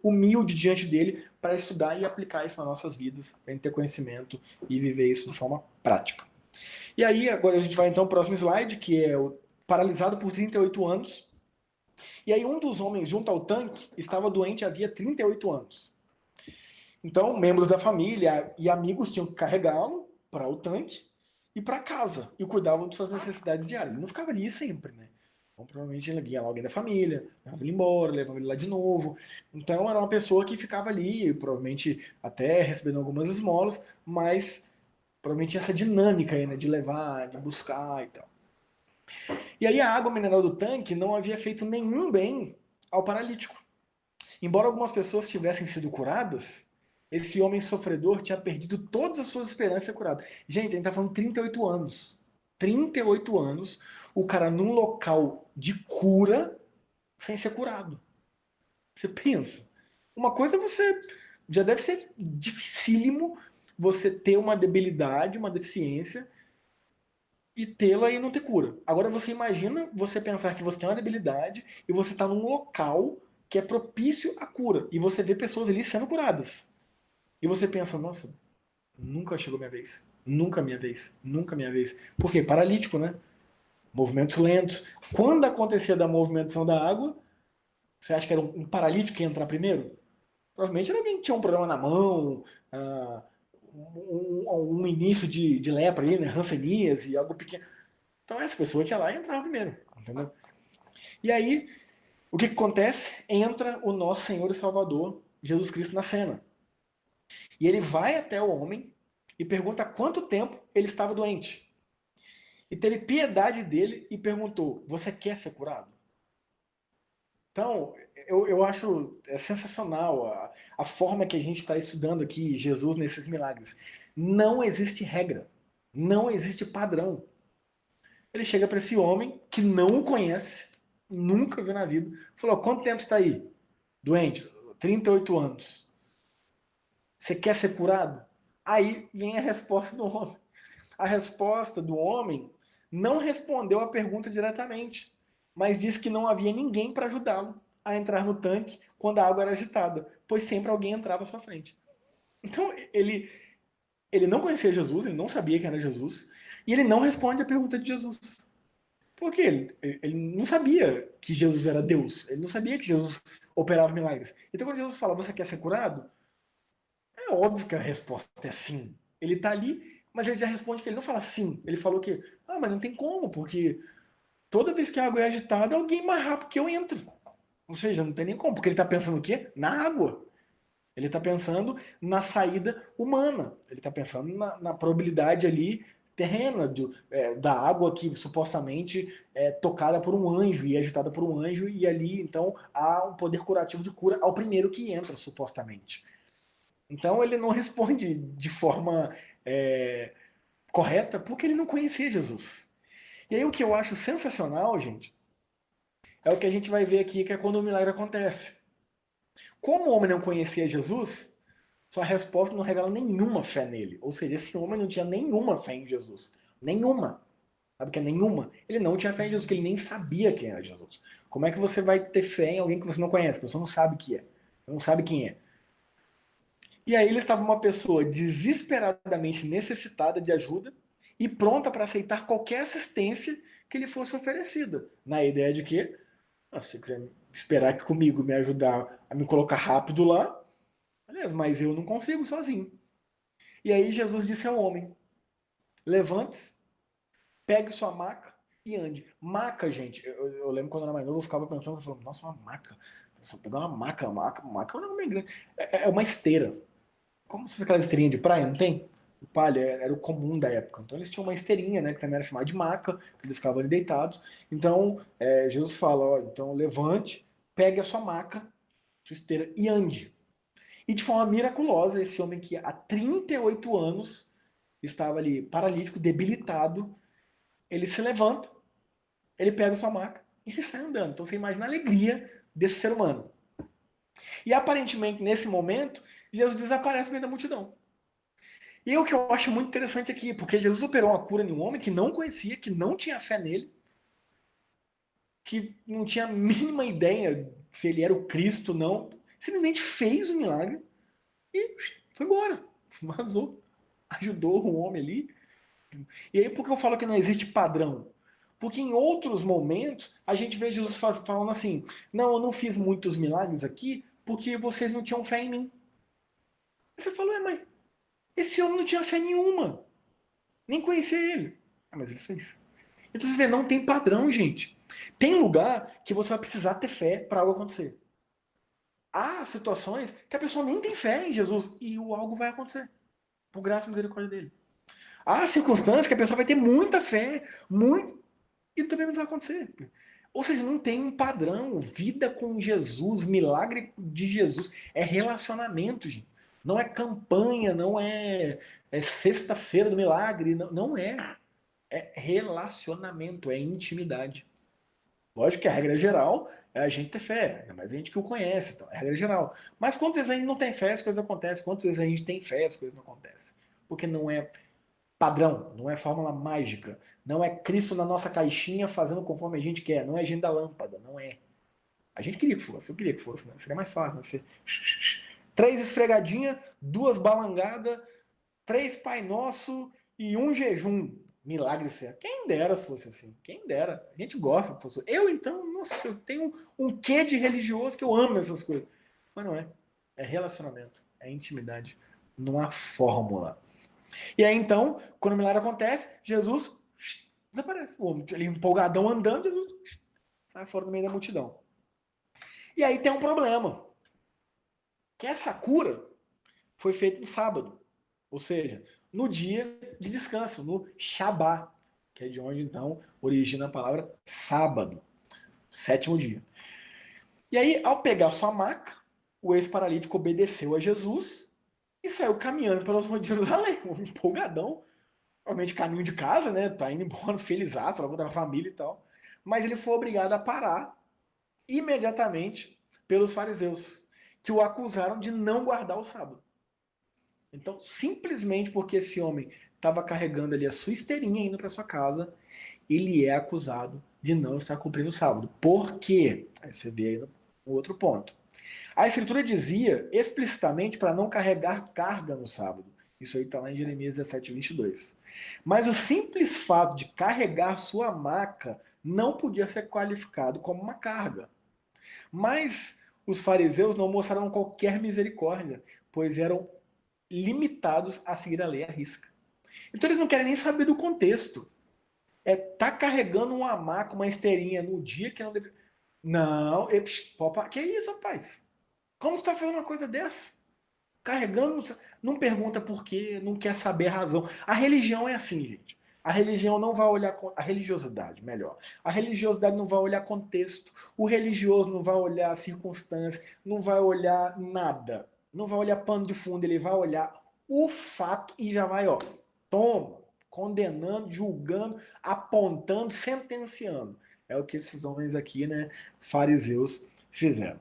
humilde diante dele para estudar e aplicar isso nas nossas vidas, para a gente ter conhecimento e viver isso de forma prática. E aí, agora a gente vai então ao próximo slide, que é o paralisado por 38 anos. E aí um dos homens junto ao tanque estava doente havia 38 anos. Então, membros da família e amigos tinham que carregá-lo para o tanque e para casa, e cuidavam de suas necessidades diárias. Ele não ficava ali sempre, né? Então, provavelmente ele vinha alguém da família, levava ele embora, levava ele lá de novo. Então, era uma pessoa que ficava ali, provavelmente até recebendo algumas esmolas, mas provavelmente tinha essa dinâmica aí, né? De levar, de buscar e tal. E aí, a água mineral do tanque não havia feito nenhum bem ao paralítico. Embora algumas pessoas tivessem sido curadas, esse homem sofredor tinha perdido todas as suas esperanças de ser curado. Gente, a gente tá falando 38 anos. 38 anos, o cara num local de cura sem ser curado. Você pensa. Uma coisa você. Já deve ser dificílimo você ter uma debilidade, uma deficiência e tê-la e não ter cura. Agora você imagina você pensar que você tem uma debilidade e você está num local que é propício à cura e você vê pessoas ali sendo curadas. E você pensa, nossa, nunca chegou minha vez. Nunca minha vez. Nunca minha vez. Por quê? Paralítico, né? Movimentos lentos. Quando acontecia da movimentação da água, você acha que era um paralítico que ia entrar primeiro? Provavelmente era alguém que tinha um problema na mão, um início de lepra aí, né? Hanseníase, algo pequeno. Então essa pessoa que ia lá e entrava primeiro, entendeu? E aí, o que acontece? Entra o nosso Senhor e Salvador, Jesus Cristo, na cena. E ele vai até o homem e pergunta há quanto tempo ele estava doente. E teve piedade dele e perguntou, você quer ser curado? Então, eu acho sensacional a forma que a gente está estudando aqui Jesus nesses milagres. Não existe regra, não existe padrão. Ele chega para esse homem que não o conhece, nunca viu na vida, falou, quanto tempo está aí? Doente? 38 anos. Você quer ser curado? Aí vem a resposta do homem. A resposta do homem não respondeu a pergunta diretamente. mas disse que não havia ninguém para ajudá-lo a entrar no tanque quando a água era agitada, pois sempre alguém entrava à sua frente. Então ele não conhecia Jesus, ele não sabia quem era Jesus, e ele não responde a pergunta de Jesus. Por quê? Ele não sabia que Jesus era Deus, ele não sabia que Jesus operava milagres. Então quando Jesus fala, você quer ser curado? É óbvio que a resposta é sim. Ele está ali, mas ele já responde que ele não fala sim. Ele falou que, mas não tem como, porque toda vez que a água é agitada, alguém mais rápido que eu entra. Ou seja, não tem nem como, porque ele está pensando o quê? Na água. Ele está pensando na saída humana. Ele está pensando na probabilidade ali terrena da água que supostamente é tocada por um anjo e agitada por um anjo, e ali então há um poder curativo de cura ao primeiro que entra, supostamente. Então ele não responde de forma correta porque ele não conhecia Jesus. E aí o que eu acho sensacional, gente, é o que a gente vai ver aqui, que é quando o milagre acontece. Como o homem não conhecia Jesus, sua resposta não revela nenhuma fé nele. Ou seja, esse homem não tinha nenhuma fé em Jesus. Nenhuma. Sabe o que é nenhuma? Ele não tinha fé em Jesus, porque ele nem sabia quem era Jesus. Como é que você vai ter fé em alguém que você não conhece, que você não sabe que é? Não sabe quem é. E aí ele estava uma pessoa desesperadamente necessitada de ajuda e pronta para aceitar qualquer assistência que lhe fosse oferecida. Na ideia de que, se você quiser esperar aqui comigo me ajudar a me colocar rápido lá, beleza, mas eu não consigo sozinho. E aí Jesus disse ao homem, levante-se, pegue sua maca e ande. Maca, gente, eu lembro quando eu era mais novo, eu ficava pensando, nossa, uma maca. Só pegar uma maca é um nome bem grande. É uma esteira. Como se fosse aquela esteirinha de praia, não tem? O palha era o comum da época. Então eles tinham uma esteirinha, né, que também era chamada de maca, que eles ficavam ali deitados. Então Jesus fala, ó, então levante, pegue a sua maca, sua esteira e ande. E de forma miraculosa, esse homem que há 38 anos estava ali paralítico, debilitado, ele se levanta, ele pega a sua maca e ele sai andando. Então você imagina a alegria desse ser humano. E aparentemente, nesse momento, Jesus desaparece no meio da multidão. E o que eu acho muito interessante aqui, porque Jesus operou uma cura em um homem que não conhecia, que não tinha fé nele, que não tinha a mínima ideia se ele era o Cristo ou não, simplesmente fez o milagre e foi embora, vazou, ajudou o homem ali. E aí por que eu falo que não existe padrão? Porque em outros momentos a gente vê Jesus falando assim, não, eu não fiz muitos milagres aqui porque vocês não tinham fé em mim. E você falou, mas esse homem não tinha fé nenhuma. Nem conhecia ele. Mas ele fez. Então você vê, não tem padrão, gente. Tem lugar que você vai precisar ter fé para algo acontecer. Há situações que a pessoa nem tem fé em Jesus e o algo vai acontecer. Por graça e misericórdia dele. Há circunstâncias que a pessoa vai ter muita fé, muito, e também não vai acontecer. Ou seja, não tem um padrão. Vida com Jesus, milagre de Jesus, é relacionamento, gente. Não é campanha, não é sexta-feira do milagre, não é. É relacionamento, é intimidade. Lógico que a regra geral é a gente ter fé, ainda mais a gente que o conhece, então, é a regra geral. Mas quantas vezes a gente não tem fé, as coisas acontecem, quantas vezes a gente tem fé, as coisas não acontecem. Porque não é padrão, não é fórmula mágica, não é Cristo na nossa caixinha fazendo conforme a gente quer, não é agenda lâmpada, não é. A gente queria que fosse, eu queria que fosse, né? Seria mais fácil, né? Ser 3 esfregadinhas, 2 balangadas, 3 Pai Nosso e 1 jejum. Milagre certo. Quem dera se fosse assim. Quem dera. A gente gosta dessas coisas. Eu, então, nossa, eu tenho um quê de religioso que eu amo essas coisas. Mas não é. É relacionamento. É intimidade. Não há fórmula. E aí, então, quando o milagre acontece, Jesus desaparece. O homem, ele empolgadão andando, Jesus sai fora do meio da multidão. E aí tem um problema. Que essa cura foi feita no sábado. Ou seja, no dia de descanso, no Shabá, que é de onde então origina a palavra sábado, sétimo dia. E aí, ao pegar sua maca, o ex-paralítico obedeceu a Jesus e saiu caminhando pelas ruas de Jerusalém, um empolgadão, provavelmente caminho de casa, né? Tá indo embora felizaço, logo da família e tal. Mas ele foi obrigado a parar imediatamente pelos fariseus, que o acusaram de não guardar o sábado. Então, simplesmente porque esse homem estava carregando ali a sua esteirinha indo para sua casa, ele é acusado de não estar cumprindo o sábado. Por quê? Aí você vê aí no outro ponto. A Escritura dizia explicitamente para não carregar carga no sábado. Isso aí está lá em Jeremias 17, 22. Mas o simples fato de carregar sua maca não podia ser qualificado como uma carga. Mas os fariseus não mostraram qualquer misericórdia, pois eram limitados a seguir a lei à risca. Então eles não querem nem saber do contexto. Tá carregando uma maca, uma esteirinha no dia que não deve. Não, que isso, rapaz? Como você está fazendo uma coisa dessa? Carregando, não pergunta por quê, não quer saber a razão. A religião é assim, gente. A religião não vai olhar a religiosidade, melhor. A religiosidade não vai olhar contexto. O religioso não vai olhar circunstâncias, não vai olhar nada. Não vai olhar pano de fundo, ele vai olhar o fato e já vai, ó, toma, condenando, julgando, apontando, sentenciando. É o que esses homens aqui, né, fariseus, fizeram.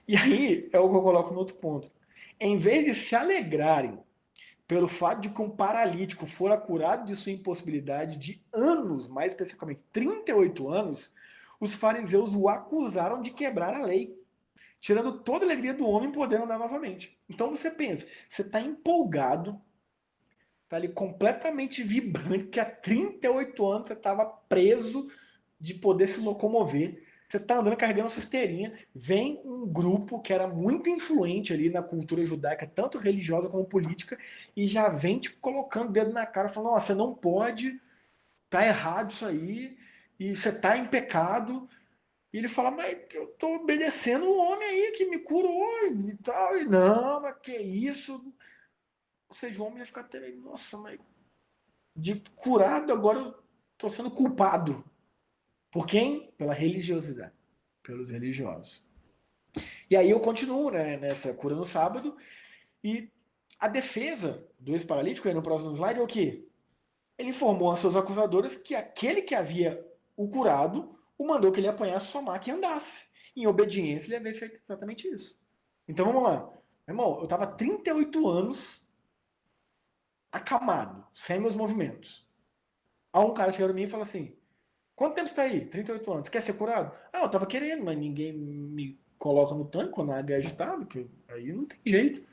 E aí é o que eu coloco no outro ponto. Em vez de se alegrarem pelo fato de que um paralítico fora curado de sua impossibilidade de anos, mais especificamente 38 anos, os fariseus o acusaram de quebrar a lei, tirando toda a alegria do homem podendo andar novamente. Então você pensa, você está empolgado, está ali completamente vibrante, que há 38 anos você estava preso de poder se locomover. Você tá andando carregando a sua esteirinha, vem um grupo que era muito influente ali na cultura judaica, tanto religiosa como política, e já vem te colocando o dedo na cara, falando, você não pode, tá errado isso aí, e você tá em pecado. E ele fala, mas eu tô obedecendo o homem aí que me curou e tal, e não, mas que isso? Ou seja, o homem ia ficar até, nossa, mas de curado agora eu tô sendo culpado. Por quem? Pela religiosidade. Pelos religiosos. E aí eu continuo, né, nessa cura no sábado. E a defesa do ex-paralítico, aí no próximo slide, é o quê? Ele informou aos seus acusadores que aquele que havia o curado o mandou que ele apanhasse sua maca e andasse. Em obediência, ele havia feito exatamente isso. Então vamos lá. Meu irmão, eu estava 38 anos acamado, sem meus movimentos. Aí um cara chegou em mim e falou assim: quanto tempo você tá aí? 38 anos. Quer ser curado? Ah, eu tava querendo, mas ninguém me coloca no tanque quando a água é agitada, que aí não tem jeito.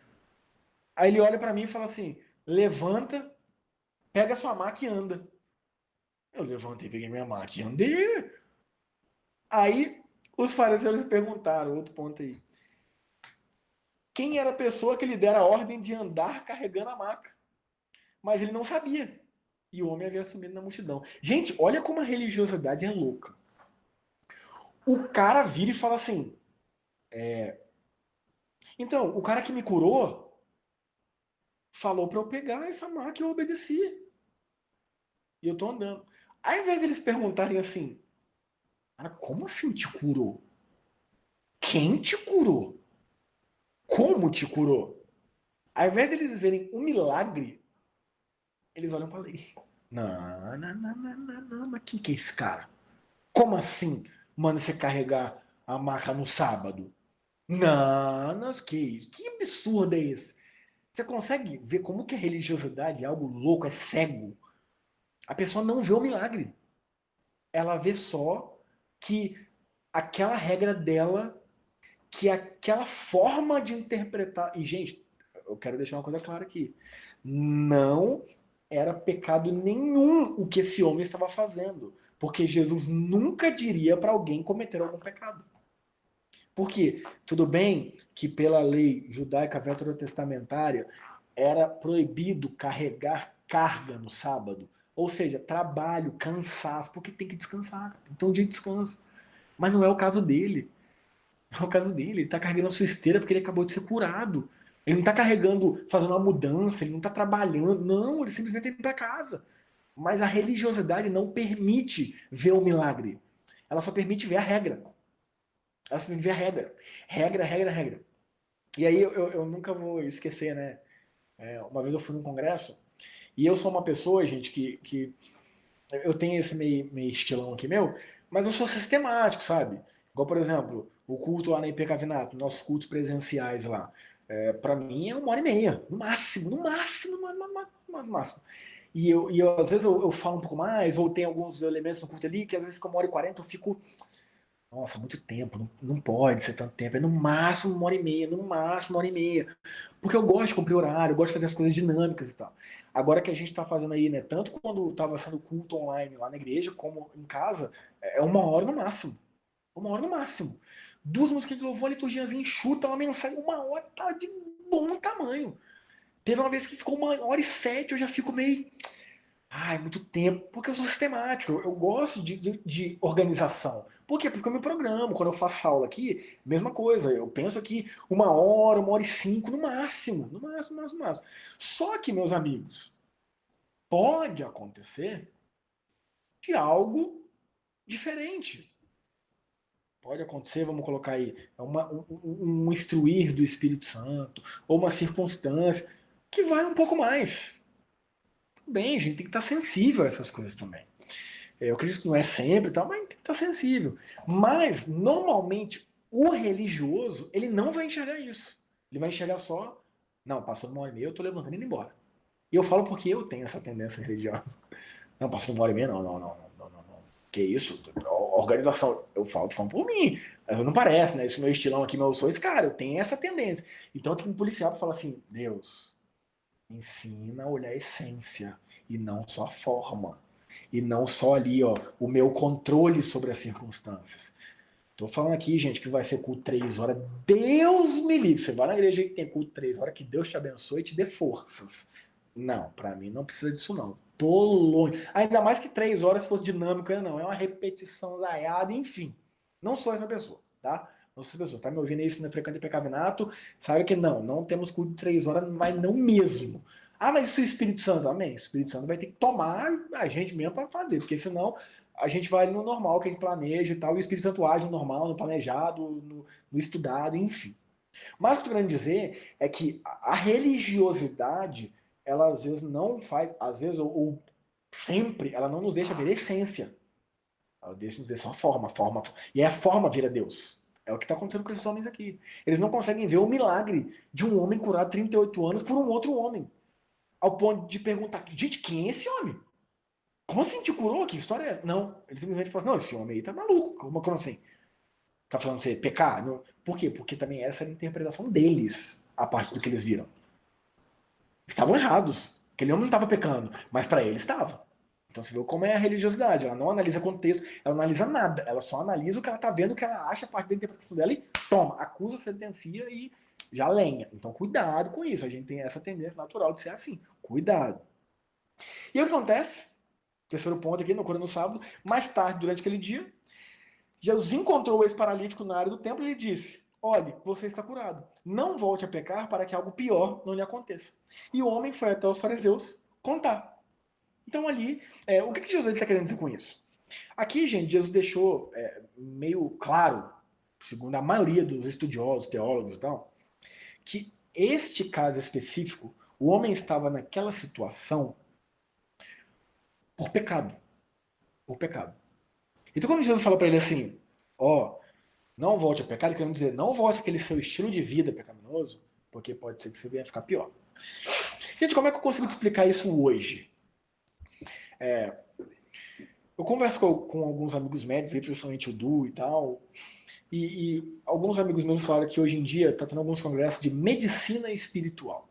Aí ele olha pra mim e fala assim: levanta, pega a sua maca e anda. Eu levantei, peguei minha maca e andei. Aí os fariseus perguntaram, outro ponto aí, quem era a pessoa que lhe dera a ordem de andar carregando a maca? Mas ele não sabia. E o homem havia sumido na multidão. Gente, olha como a religiosidade é louca. O cara vira e fala assim: então, o cara que me curou falou para eu pegar essa maca e eu obedeci. E eu tô andando. Ao invés deles perguntarem assim, cara, como assim te curou? Quem te curou? Como te curou? Ao invés deles verem um milagre, eles olham para a lei. Não, mas quem que é esse cara? Como assim manda você carregar a maca no sábado? Não, que isso? Que absurdo é esse? Você consegue ver como que a religiosidade é algo louco, é cego? A pessoa não vê o milagre. Ela vê só que aquela regra dela, que aquela forma de interpretar. E, gente, eu quero deixar uma coisa clara aqui. Não era pecado nenhum o que esse homem estava fazendo. Porque Jesus nunca diria para alguém cometer algum pecado. Porque tudo bem que pela lei judaica veterotestamentária era proibido carregar carga no sábado. Ou seja, trabalho, cansaço, porque tem que descansar. Então, um dia de descanso. Mas não é o caso dele. Não é o caso dele. Ele está carregando a sua esteira porque ele acabou de ser curado. Ele não está carregando, fazendo uma mudança, ele não está trabalhando. Não, ele simplesmente está indo para casa. Mas a religiosidade não permite ver o milagre. Ela só permite ver a regra. Ela só permite ver a regra. Regra. E aí eu nunca vou esquecer, né? Uma vez eu fui num congresso e eu sou uma pessoa, gente, que eu tenho esse meio estilão aqui meu, mas eu sou sistemático, sabe? Igual, por exemplo, o culto lá na IP Cavinato, nossos cultos presenciais lá. Para mim é 1h30, no máximo. às vezes eu falo um pouco mais, ou tem alguns elementos no culto ali, que às vezes fica 1h40, eu fico, nossa, muito tempo, não pode ser tanto tempo, é no máximo 1h30, no máximo 1h30. Porque eu gosto de cumprir horário, eu gosto de fazer as coisas dinâmicas e tal. Agora que a gente está fazendo aí, né, tanto quando estava sendo culto online lá na igreja, como em casa, é 1 hora no máximo. 1 hora no máximo. 2 músicas de louvor, a liturgiazinha enxuta, uma mensagem, 1 hora tá de bom tamanho. Teve uma vez que ficou 1h07, eu já fico meio. Ai, muito tempo. Porque eu sou sistemático, eu gosto de organização. Por quê? Porque eu me programo. Quando eu faço aula aqui, mesma coisa. Eu penso aqui 1 hora, 1h05, no máximo. No máximo, no máximo, no máximo. Só que, meus amigos, pode acontecer de algo diferente. Pode acontecer, vamos colocar aí, um instruir do Espírito Santo, ou uma circunstância que vai um pouco mais. Bem, a gente tem que estar sensível a essas coisas também. Eu acredito que não é sempre, tal, mas tem que estar sensível. Mas, normalmente, o religioso, ele não vai enxergar isso. Ele vai enxergar só, não, passou 1h30, eu estou levantando e indo embora. E eu falo porque eu tenho essa tendência religiosa. Não, passou 1h30, não. Que isso? Organização, eu falo por mim. Mas não parece, né? Esse meu estilão aqui, eu sou esse cara, eu tenho essa tendência. Então eu tenho que me policiar para falar assim, Deus, ensina a olhar a essência e não só a forma. E não só ali, ó, o meu controle sobre as circunstâncias. Tô falando aqui, gente, que vai ser culto 3 horas. Deus me livre. Você vai na igreja que tem culto 3 horas, que Deus te abençoe e te dê forças. Não, para mim não precisa disso não. Tô longe. Ainda mais que 3 horas se fosse dinâmico, não. É uma repetição laiada, enfim. Não sou essa pessoa, tá? Não sou essa pessoa. Tá me ouvindo isso no Frequente Pecavinato? Sabe que não temos culto de 3 horas, mas não mesmo. Ah, mas isso é o Espírito Santo? Amém. O Espírito Santo vai ter que tomar a gente mesmo para fazer, porque senão a gente vai no normal que a gente planeja e tal, e o Espírito Santo age no normal, no planejado, no estudado, enfim. Mas o que eu tô querendo dizer é que a religiosidade, ela às vezes não faz, às vezes, ou sempre, ela não nos deixa ver a essência. Ela deixa nos ver só forma. E a forma vira Deus. É o que está acontecendo com esses homens aqui. Eles não conseguem ver o milagre de um homem curado 38 anos por um outro homem. Ao ponto de perguntar, gente, quem é esse homem? Como assim te curou? Que história é? Não. Eles simplesmente falam assim, não, esse homem aí tá maluco. Como assim? Tá falando você pecar? Não. Por quê? Porque também essa era a interpretação deles, a parte do que eles viram. Estavam errados. Aquele homem não estava pecando, mas para ele estava. Então você vê como é a religiosidade. Ela não analisa contexto, ela não analisa nada. Ela só analisa o que ela está vendo, o que ela acha a parte da interpretação dela e toma, acusa, sentencia e já lenha. Então cuidado com isso. A gente tem essa tendência natural de ser assim. Cuidado. E o que acontece? Terceiro ponto aqui, no Cura no sábado. Mais tarde, durante aquele dia, Jesus encontrou o ex-paralítico na área do templo e lhe disse: olhe, você está curado. Não volte a pecar para que algo pior não lhe aconteça. E o homem foi até os fariseus contar. Então ali, o que Jesus está querendo dizer com isso? Aqui, gente, Jesus deixou meio claro, segundo a maioria dos estudiosos, teólogos e tal, que este caso específico, o homem estava naquela situação por pecado. Por pecado. Então quando Jesus fala para ele assim, ó, não volte a pecar, ele quer dizer, não volte aquele seu estilo de vida pecaminoso, porque pode ser que você venha ficar pior. Gente, como é que eu consigo te explicar isso hoje? Eu converso com alguns amigos médicos, principalmente o Du e tal, e alguns amigos meus falaram que hoje em dia está tendo alguns congressos de medicina espiritual.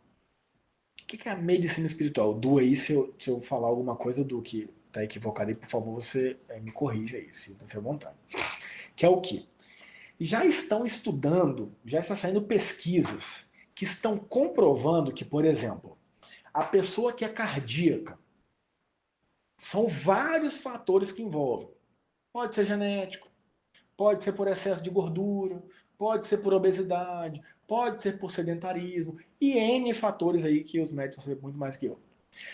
O que é a medicina espiritual? Du aí, se eu falar alguma coisa, Du, que está equivocado aí, por favor, você me corrija aí, sinta-se à vontade. Que é o quê? Já estão estudando, já está saindo pesquisas que estão comprovando que, por exemplo, a pessoa que é cardíaca, são vários fatores que envolvem. Pode ser genético, pode ser por excesso de gordura, pode ser por obesidade, pode ser por sedentarismo, e N fatores aí que os médicos sabem muito mais que eu.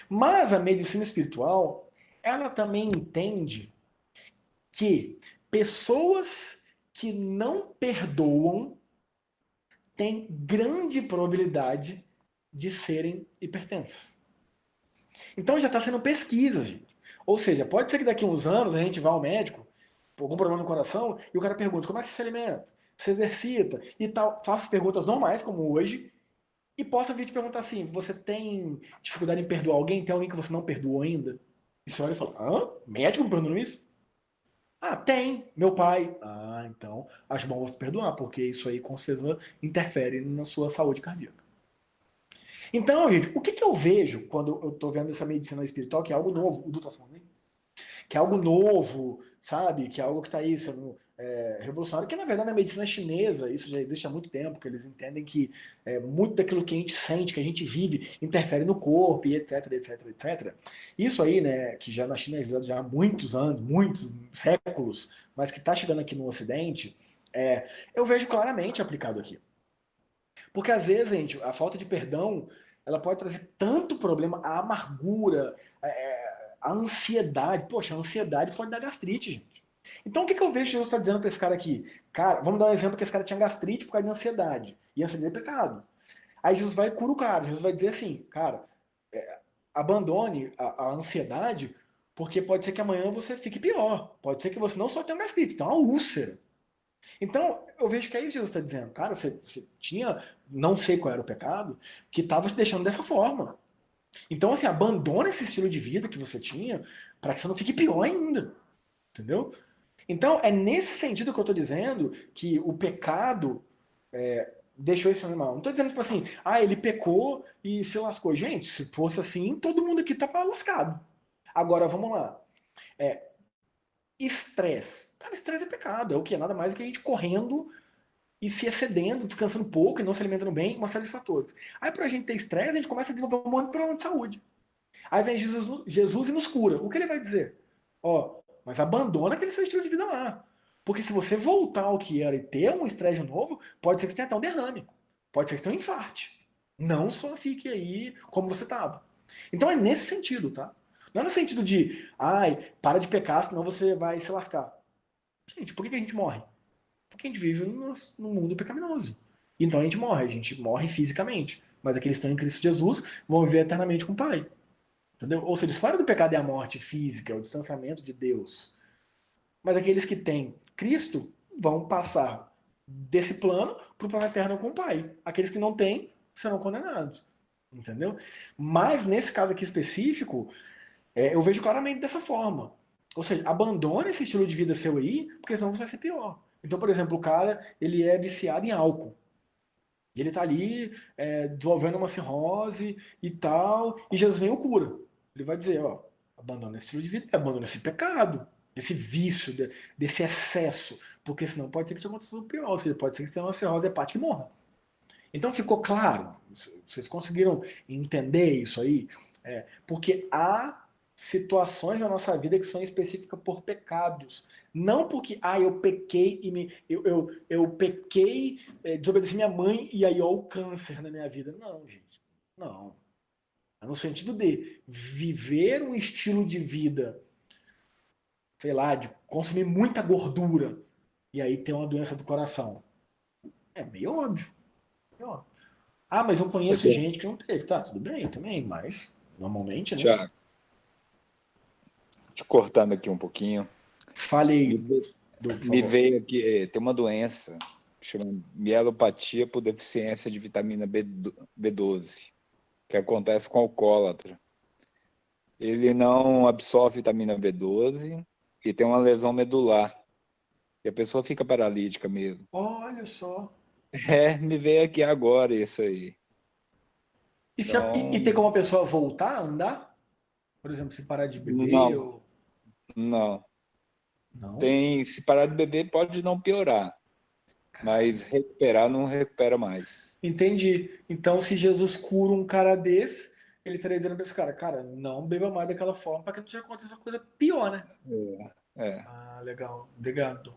Mas a medicina espiritual, ela também entende que pessoas que não perdoam têm grande probabilidade de serem hipertensas. Então já está sendo pesquisa, gente. Ou seja, pode ser que daqui a uns anos a gente vá ao médico por algum problema no coração e o cara pergunte como é que você se alimenta, se exercita e tal. Faça perguntas normais, como hoje, e possa vir te perguntar assim, você tem dificuldade em perdoar alguém? Tem alguém que você não perdoou ainda? E você olha e fala, hã? Médico me perdoando isso? Ah, tem, meu pai. Ah, então acho bom você perdoar, porque isso aí com certeza interfere na sua saúde cardíaca. Então, gente, o que eu vejo quando eu tô vendo essa medicina espiritual, que é algo novo, o Du tá falando, hein? Que é algo novo, sabe? Que é algo que está aí sendo revolucionário, que na verdade na medicina chinesa isso já existe há muito tempo, que eles entendem que muito daquilo que a gente sente, que a gente vive, interfere no corpo e etc, etc, etc. Isso aí, né, que já na China é já há muitos anos, muitos séculos, mas que está chegando aqui no Ocidente, eu vejo claramente aplicado aqui. Porque às vezes, gente, a falta de perdão, ela pode trazer tanto problema, a amargura, a ansiedade. Poxa, a ansiedade pode dar gastrite, gente. Então o que eu vejo Jesus está dizendo para esse cara aqui? Cara, vamos dar um exemplo que esse cara tinha gastrite por causa de ansiedade. E ansiedade é pecado. Aí Jesus vai e cura o cara. Jesus vai dizer assim, cara, abandone a ansiedade, porque pode ser que amanhã você fique pior. Pode ser que você não só tenha gastrite, você tenha uma úlcera. Então, eu vejo que é isso que Jesus está dizendo. Cara, você tinha, não sei qual era o pecado, que estava te deixando dessa forma. Então, assim, abandona esse estilo de vida que você tinha para que você não fique pior ainda. Entendeu? Então, é nesse sentido que eu estou dizendo que o pecado deixou esse animal. Não estou dizendo, tipo assim, ele pecou e se lascou. Gente, se fosse assim, todo mundo aqui tava lascado. Agora, vamos lá. Estresse. Cara, estresse é pecado. É o que? Nada mais do que a gente correndo e se excedendo, descansando pouco e não se alimentando bem, uma série de fatores. Aí, pra gente ter estresse, a gente começa a desenvolver um monte de problema de saúde. Aí vem Jesus e nos cura. O que ele vai dizer? Mas abandona aquele seu estilo de vida lá. Porque se você voltar ao que era e ter um estresse novo, pode ser que você tenha até um derrame. Pode ser que você tenha um infarte. Não só fique aí como você estava. Então é nesse sentido, tá? Não é no sentido de, para de pecar, senão você vai se lascar. Gente, por que a gente morre? Porque a gente vive num mundo pecaminoso. Então a gente morre fisicamente. Mas aqueles que estão em Cristo Jesus vão viver eternamente com o Pai. Entendeu? Ou seja, a história do pecado é a morte física, é o distanciamento de Deus. Mas aqueles que têm Cristo vão passar desse plano para o plano eterno com o Pai. Aqueles que não têm serão condenados. Entendeu? Mas nesse caso aqui específico, eu vejo claramente dessa forma. Ou seja, abandone esse estilo de vida seu aí, porque senão você vai ser pior. Então, por exemplo, o cara ele é viciado em álcool. E ele está ali desenvolvendo uma cirrose e tal, e Jesus vem e o cura. Ele vai dizer, abandona esse estilo de vida, abandona esse pecado, esse vício, desse excesso, porque senão pode ser que te aconteça o pior, ou seja, pode ser que você tenha uma cirrose hepática e morra. Então ficou claro? Vocês conseguiram entender isso aí? Porque há situações na nossa vida que são específicas por pecados. Não porque, eu pequei e eu pequei, desobedeci minha mãe e aí o câncer na minha vida. Não, gente. Não. É no sentido de viver um estilo de vida, sei lá, de consumir muita gordura e aí ter uma doença do coração. É meio óbvio. Meio óbvio. Mas eu conheço gente que não teve. Tá, tudo bem também, mas normalmente, né? Tiago, te cortando aqui um pouquinho. Fale aí. Me veio aqui, tem uma doença que chama mielopatia por deficiência de vitamina B12, que acontece com o alcoólatra. Ele não absorve vitamina B12 e tem uma lesão medular. E a pessoa fica paralítica mesmo. Olha só. Me veio aqui agora isso aí. E tem como a pessoa voltar a andar? Por exemplo, se parar de beber? Não. Não? Se parar de beber pode não piorar. Mas recuperar não recupera mais. Entendi. Então, se Jesus cura um cara desse, ele estaria dizendo para esse cara, não beba mais daquela forma para que não te aconteça coisa pior, né? Legal. Obrigado.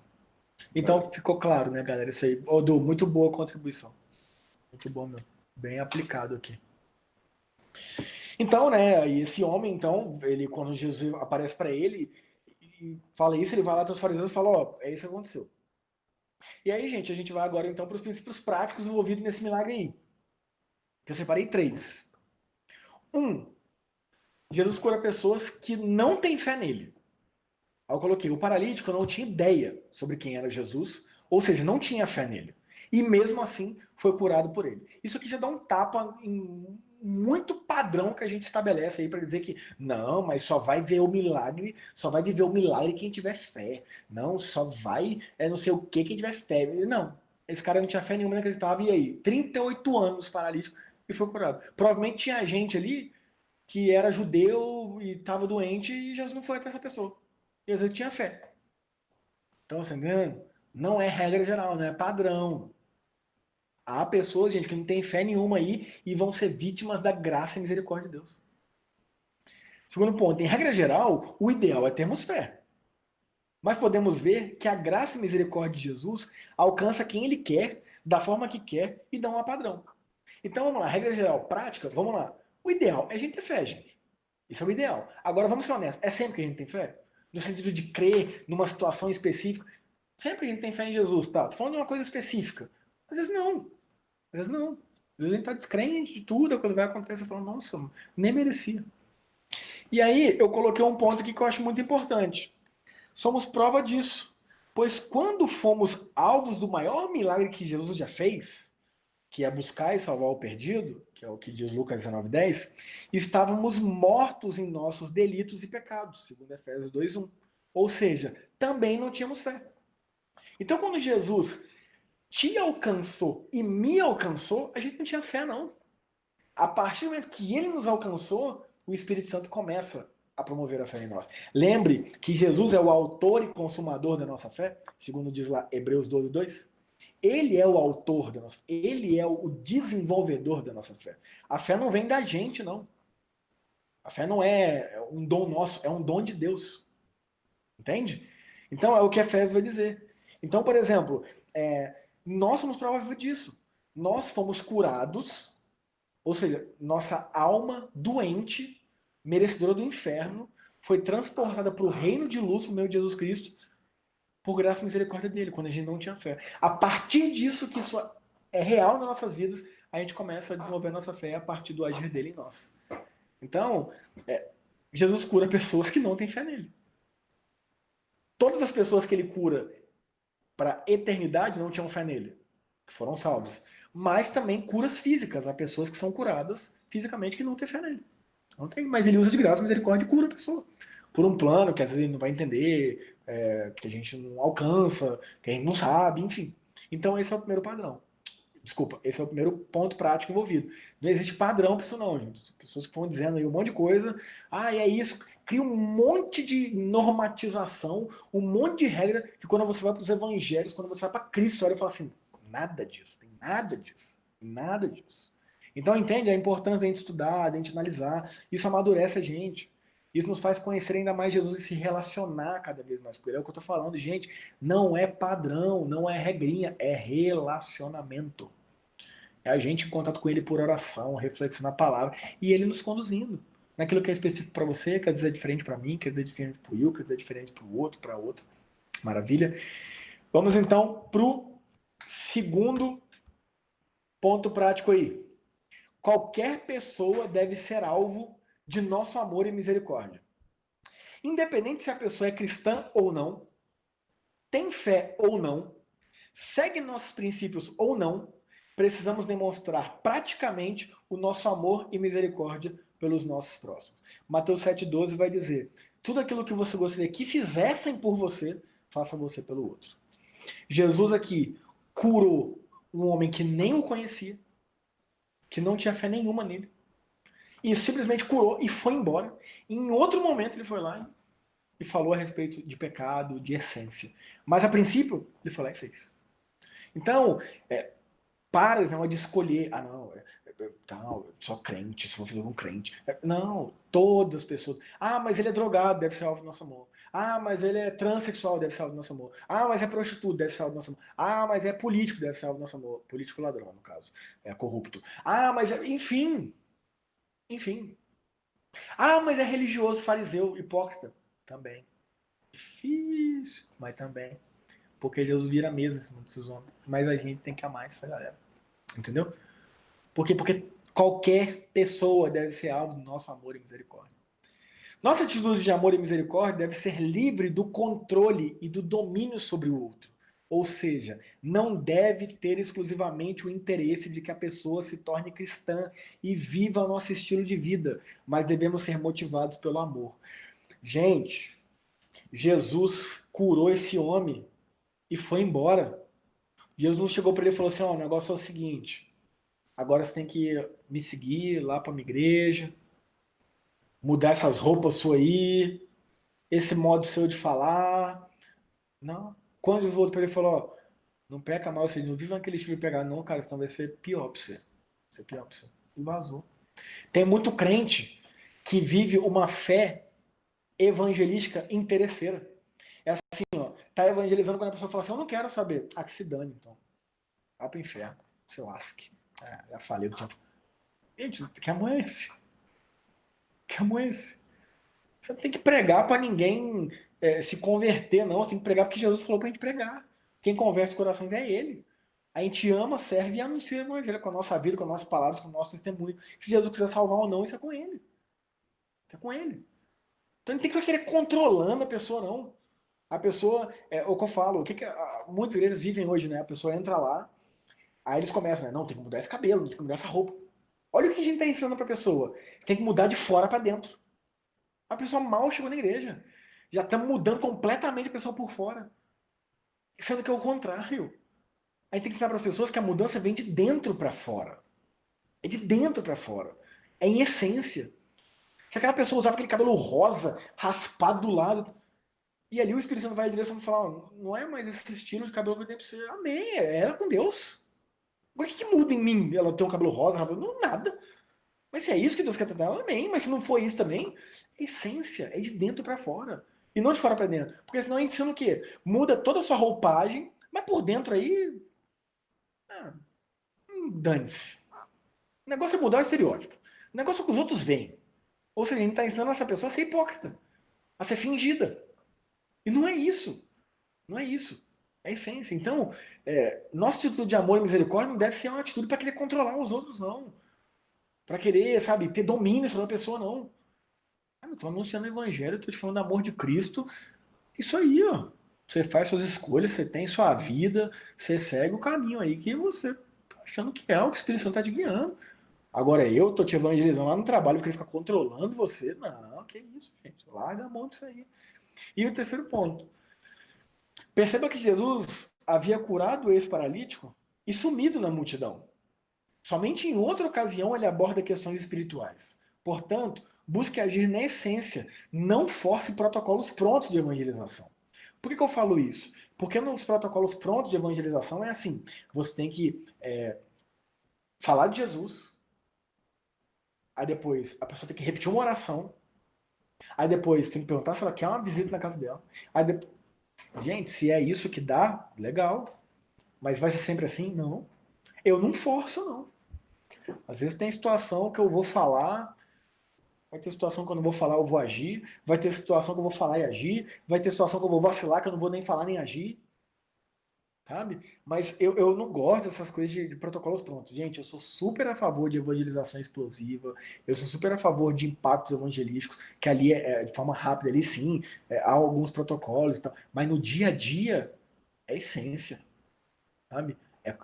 Então, ficou claro, né, galera? Isso aí. Du, muito boa contribuição. Muito bom, meu. Bem aplicado aqui. Então, né, esse homem, então, ele, quando Jesus aparece para ele e fala isso, ele vai lá para os fariseus e fala, é isso que aconteceu. E aí, gente, a gente vai agora, então, para os princípios práticos envolvidos nesse milagre aí. Que eu separei 3. 1. Jesus cura pessoas que não têm fé nele. Aí eu coloquei, o paralítico não tinha ideia sobre quem era Jesus, ou seja, não tinha fé nele. E mesmo assim foi curado por ele. Isso aqui já dá um tapa em muito padrão que a gente estabelece aí para dizer que não, mas só vai ver o milagre, só vai viver o milagre quem tiver fé. Não, só vai não sei o que quem tiver fé. Não, esse cara não tinha fé nenhuma, não acreditava. E aí, 38 anos paralítico e foi curado. Provavelmente tinha gente ali que era judeu e estava doente e Jesus não foi até essa pessoa. E às vezes tinha fé. Então, assim, não é regra geral, não é padrão. Há pessoas, gente, que não tem fé nenhuma aí e vão ser vítimas da graça e misericórdia de Deus. Segundo ponto, em regra geral, o ideal é termos fé. Mas podemos ver que a graça e misericórdia de Jesus alcança quem ele quer, da forma que quer e não há padrão. Então vamos lá, regra geral, prática, vamos lá. O ideal é a gente ter fé, gente. Isso é o ideal. Agora vamos ser honestos, é sempre que a gente tem fé? No sentido de crer numa situação específica. Sempre a gente tem fé em Jesus, tá? Tô falando de uma coisa específica. Às vezes não. Às vezes não. Às vezes a gente tá descrente de tudo, quando vai acontecer, falando, nossa, nem merecia. E aí eu coloquei um ponto aqui que eu acho muito importante. Somos prova disso. Pois quando fomos alvos do maior milagre que Jesus já fez, que é buscar e salvar o perdido, que é o que diz Lucas 19:10, estávamos mortos em nossos delitos e pecados, segundo Efésios 2:1. Ou seja, também não tínhamos fé. Então quando Jesus te alcançou e me alcançou, a gente não tinha fé, não. A partir do momento que ele nos alcançou, o Espírito Santo começa a promover a fé em nós. Lembre que Jesus é o autor e consumador da nossa fé, segundo diz lá Hebreus 12:2. Ele é o autor da nossa fé, ele é o desenvolvedor da nossa fé. A fé não vem da gente, não. A fé não é um dom nosso, é um dom de Deus. Entende? Então é o que Efésios vai dizer. Então, por exemplo, nós somos prova viva disso. Nós fomos curados, ou seja, nossa alma doente, merecedora do inferno, foi transportada para o reino de luz por meio de Jesus Cristo, por graça e misericórdia dele, quando a gente não tinha fé. A partir disso, que isso é real nas nossas vidas, a gente começa a desenvolver a nossa fé a partir do agir dele em nós. Então, Jesus cura pessoas que não têm fé nele. Todas as pessoas que ele cura para a eternidade não tinham fé nele, que foram salvas. Mas também curas físicas. Há pessoas que são curadas fisicamente que não têm fé nele. Não tem, mas ele usa de graça, misericórdia e cura a pessoa. Por um plano que às vezes ele não vai entender, que a gente não alcança, que a gente não sabe, enfim. Então esse é o primeiro padrão. Desculpa, esse é o primeiro ponto prático envolvido. Não existe padrão para isso não, gente. As pessoas que estão dizendo aí um monte de coisa, é isso, cria um monte de normatização, um monte de regra, que quando você vai para os evangelhos, quando você vai para Cristo, você olha e fala assim, nada disso, tem nada disso, nada disso. Então entende a importância da gente estudar, da gente analisar, isso amadurece a gente. Isso nos faz conhecer ainda mais Jesus e se relacionar cada vez mais com ele. É o que eu estou falando, gente. Não é padrão, não é regrinha, é relacionamento. É a gente em contato com ele por oração, reflexão na palavra, e ele nos conduzindo. Naquilo que é específico para você, que às vezes é diferente para mim, que às vezes é diferente para o Will, que às vezes é diferente para o outro, para outra. Maravilha. Vamos então para o segundo ponto prático aí. Qualquer pessoa deve ser alvo de nosso amor e misericórdia. Independente se a pessoa é cristã ou não, tem fé ou não, segue nossos princípios ou não, precisamos demonstrar praticamente o nosso amor e misericórdia pelos nossos próximos. Mateus 7,12 vai dizer, tudo aquilo que você gostaria que fizessem por você, faça você pelo outro. Jesus aqui curou um homem que nem o conhecia, que não tinha fé nenhuma nele, e simplesmente curou e foi embora. E em outro momento ele foi lá e falou a respeito de pecado, de essência. Mas a princípio, ele foi lá e fez. Então, para exemplo, de escolher, eu sou crente, se vou fazer um crente. Não, todas as pessoas. Mas ele é drogado, deve ser alvo do nosso amor. Mas ele é transexual, deve ser alvo do nosso amor. Mas é prostituto, deve ser alvo do nosso amor. Mas é político, deve ser alvo do nosso amor. Político ladrão, no caso. É corrupto. Mas enfim. Mas é religioso, fariseu, hipócrita. Também. Difícil, mas também. Porque Jesus vira a mesa em cima desses homens. Mas a gente tem que amar essa galera. Entendeu? Por quê? Porque qualquer pessoa deve ser alvo do nosso amor e misericórdia. Nossa atitude de amor e misericórdia deve ser livre do controle e do domínio sobre o outro. Ou seja, não deve ter exclusivamente o interesse de que a pessoa se torne cristã e viva o nosso estilo de vida, mas devemos ser motivados pelo amor. Gente, Jesus curou esse homem e foi embora. Jesus não chegou para ele e falou assim: ó, o negócio é o seguinte, agora você tem que me seguir lá para minha igreja, mudar essas roupas suas aí, esse modo seu de falar. Não. Quando Jesus voltou para ele e falou: ó, não peca mal, vocês não vivam aquele estilo de pegar, não, cara, senão vai ser pior pra você. Vai ser pior pra você. E vazou. Tem muito crente que vive uma fé evangelística interesseira. É assim, ó, tá evangelizando quando a pessoa fala assim: eu não quero saber. Ah, que se dane, então. Vai pro inferno. Se lasque. Já falei do tempo. Gente, que amor é esse? Que amor é esse? Você não tem que pregar para ninguém se converter, não. Você tem que pregar porque Jesus falou pra gente pregar. Quem converte os corações é Ele. A gente ama, serve e anuncia o evangelho com a nossa vida, com as nossas palavras, com o nosso testemunho. Se Jesus quiser salvar ou não, isso é com Ele. Isso é com Ele. Então não tem que querer controlando a pessoa, não. A pessoa, o que eu falo, muitas igrejas vivem hoje, né? A pessoa entra lá, aí eles começam, né? Não, tem que mudar esse cabelo, tem que mudar essa roupa. Olha o que a gente está ensinando para a pessoa. Tem que mudar de fora para dentro. A pessoa mal chegou na igreja. Já estamos mudando completamente a pessoa por fora. Sendo que é o contrário. Aí tem que ensinar para as pessoas que a mudança vem de dentro para fora. É de dentro para fora. É em essência. Se aquela pessoa usava aquele cabelo rosa, raspado do lado, e ali o Espírito Santo vai em direção e fala: não é mais esse estilo de cabelo que eu tenho pra você. Amém, é ela com Deus. Por que muda em mim ela ter um cabelo rosa, não, nada. Mas se é isso que Deus quer tratar, amém. Mas se não for isso também, é essência, é de dentro para fora. E não de fora para dentro. Porque senão a gente ensina o quê? Muda toda a sua roupagem, mas por dentro aí. Ah, dane-se. O negócio é mudar o estereótipo. O negócio é que os outros veem. Ou seja, a gente está ensinando essa pessoa a ser hipócrita, a ser fingida. E não é isso. Não é isso. É a essência. Então, nossa atitude de amor e misericórdia não deve ser uma atitude para querer controlar os outros, não. Para querer, sabe, ter domínio sobre a pessoa, não. Eu estou anunciando o evangelho, estou te falando do amor de Cristo. Isso aí, ó. Você faz suas escolhas, você tem sua vida, você segue o caminho aí que você tá achando que é o que o Espírito Santo está te guiando. Agora eu tô te evangelizando lá no trabalho porque ele fica controlando você. Não, que isso, gente. Larga a mão disso aí. E o terceiro ponto. Perceba que Jesus havia curado o ex-paralítico e sumido na multidão. Somente em outra ocasião ele aborda questões espirituais. Portanto, busque agir na essência, não force protocolos prontos de evangelização. Por que eu falo isso? Porque nos protocolos prontos de evangelização é assim: você tem que falar de Jesus, aí depois a pessoa tem que repetir uma oração, aí depois tem que perguntar se ela quer uma visita na casa dela. Gente, se é isso que dá, legal. Mas vai ser sempre assim? Não. Eu não forço, não. Às vezes tem situação que eu vou falar, vai ter situação que eu não vou falar, eu vou agir, vai ter situação que eu vou falar e agir, vai ter situação que eu vou vacilar, que eu não vou nem falar nem agir, sabe? Mas eu não gosto dessas coisas de protocolos prontos. Gente, eu sou super a favor de evangelização explosiva, eu sou super a favor de impactos evangelísticos, que ali de forma rápida, ali sim, há alguns protocolos e tal, mas no dia a dia é essência, sabe?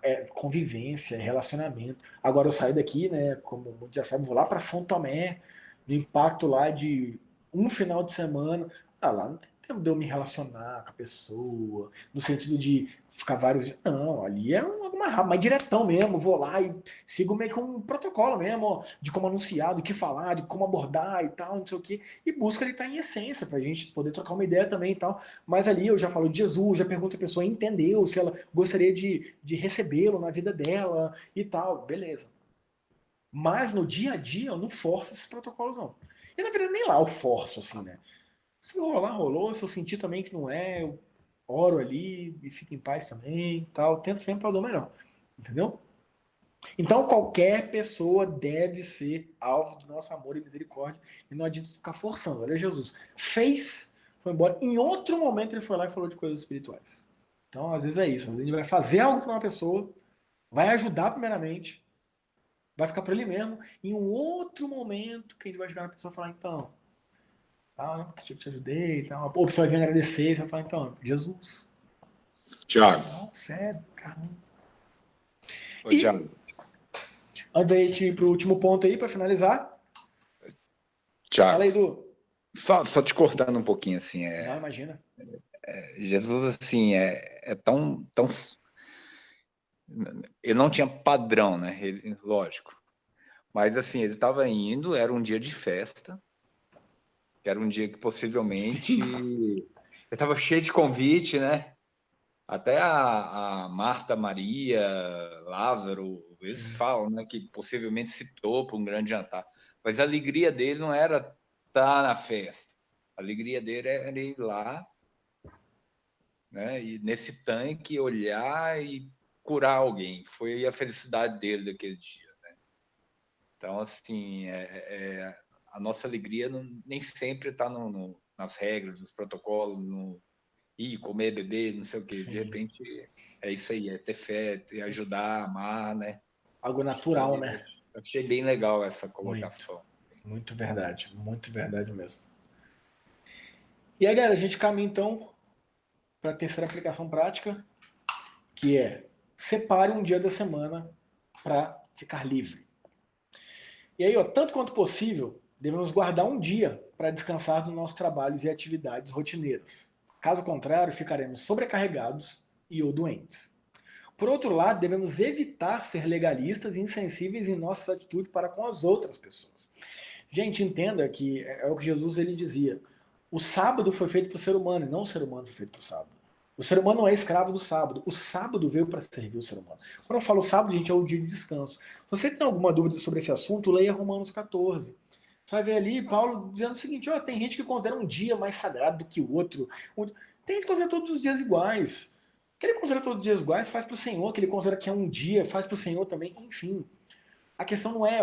É convivência, é relacionamento. Agora eu saio daqui, né? Como muitos já sabem, vou lá para São Tomé, no impacto lá de um final de semana. Ah, lá não tem tempo de eu me relacionar com a pessoa, no sentido de ficar vários dias. Não, ali é alguma rápida, mais diretão mesmo. Vou lá e sigo meio que um protocolo mesmo, ó, de como anunciar, do que falar, de como abordar e tal, não sei o quê. E busca ele estar em essência, pra gente poder trocar uma ideia também e tal. Mas ali eu já falo de Jesus, já pergunto se a pessoa entendeu, se ela gostaria de recebê-lo na vida dela e tal. Beleza. Mas no dia a dia eu não forço esses protocolos, não. E na verdade nem lá eu forço, assim, né? Se rolar, rolou. Se eu sentir também que não é, eu oro ali e fico em paz também tal. Tento sempre fazer o melhor. Entendeu? Então qualquer pessoa deve ser alvo do nosso amor e misericórdia. E não adianta ficar forçando. Olha Jesus. Fez, foi embora. Em outro momento ele foi lá e falou de coisas espirituais. Então às vezes é isso. Às vezes ele vai fazer algo para uma pessoa, vai ajudar primeiramente, vai ficar para ele mesmo. Em um outro momento que a gente vai chegar na pessoa e falar, então, que eu te ajudei e tal. Ou você vai vir agradecer, você vai falar, então, Jesus. Tiago. Não, sério, caramba. Ô, Tiago. Antes da gente ir para o último ponto aí, para finalizar. Tiago. Fala aí, Edu. Só te cortando um pouquinho, assim. Não, imagina. Jesus, assim, é tão. Ele não tinha padrão, né? Lógico. Mas, assim, ele estava indo, era um dia de festa, que era um dia que possivelmente ele estava cheio de convite, né? Até a Marta, Maria, Lázaro, eles falam, né, que possivelmente citou para um grande jantar. Mas a alegria dele não era estar na festa. A alegria dele era ir lá, né, e nesse tanque olhar e curar alguém. Foi a felicidade dele daquele dia. Né? Então, assim, a nossa alegria nem sempre está nas regras, nos protocolos, comer, beber, não sei o quê. De repente, é isso aí, é ter fé, ajudar, amar, né? Algo natural, né? Achei bem legal essa colocação. Muito verdade mesmo. E aí, galera, a gente caminha então para a terceira aplicação prática, que é separe um dia da semana para ficar livre. E aí, ó, tanto quanto possível, devemos guardar um dia para descansar dos nossos trabalhos e atividades rotineiras. Caso contrário, ficaremos sobrecarregados e ou doentes. Por outro lado, devemos evitar ser legalistas e insensíveis em nossas atitudes para com as outras pessoas. Gente, entenda que é o que Jesus ele dizia. O sábado foi feito para o ser humano, e não o ser humano foi feito para o sábado. O ser humano não é escravo do sábado. O sábado veio para servir o ser humano. Quando eu falo sábado, gente, é o dia de descanso. Se você tem alguma dúvida sobre esse assunto, leia Romanos 14. Você vai ver ali Paulo dizendo o seguinte, ó, tem gente que considera um dia mais sagrado do que o outro. Tem gente que considera todos os dias iguais. Que ele considera todos os dias iguais, faz para o Senhor. Que ele considera que é um dia, faz para o Senhor também. Enfim, a questão não é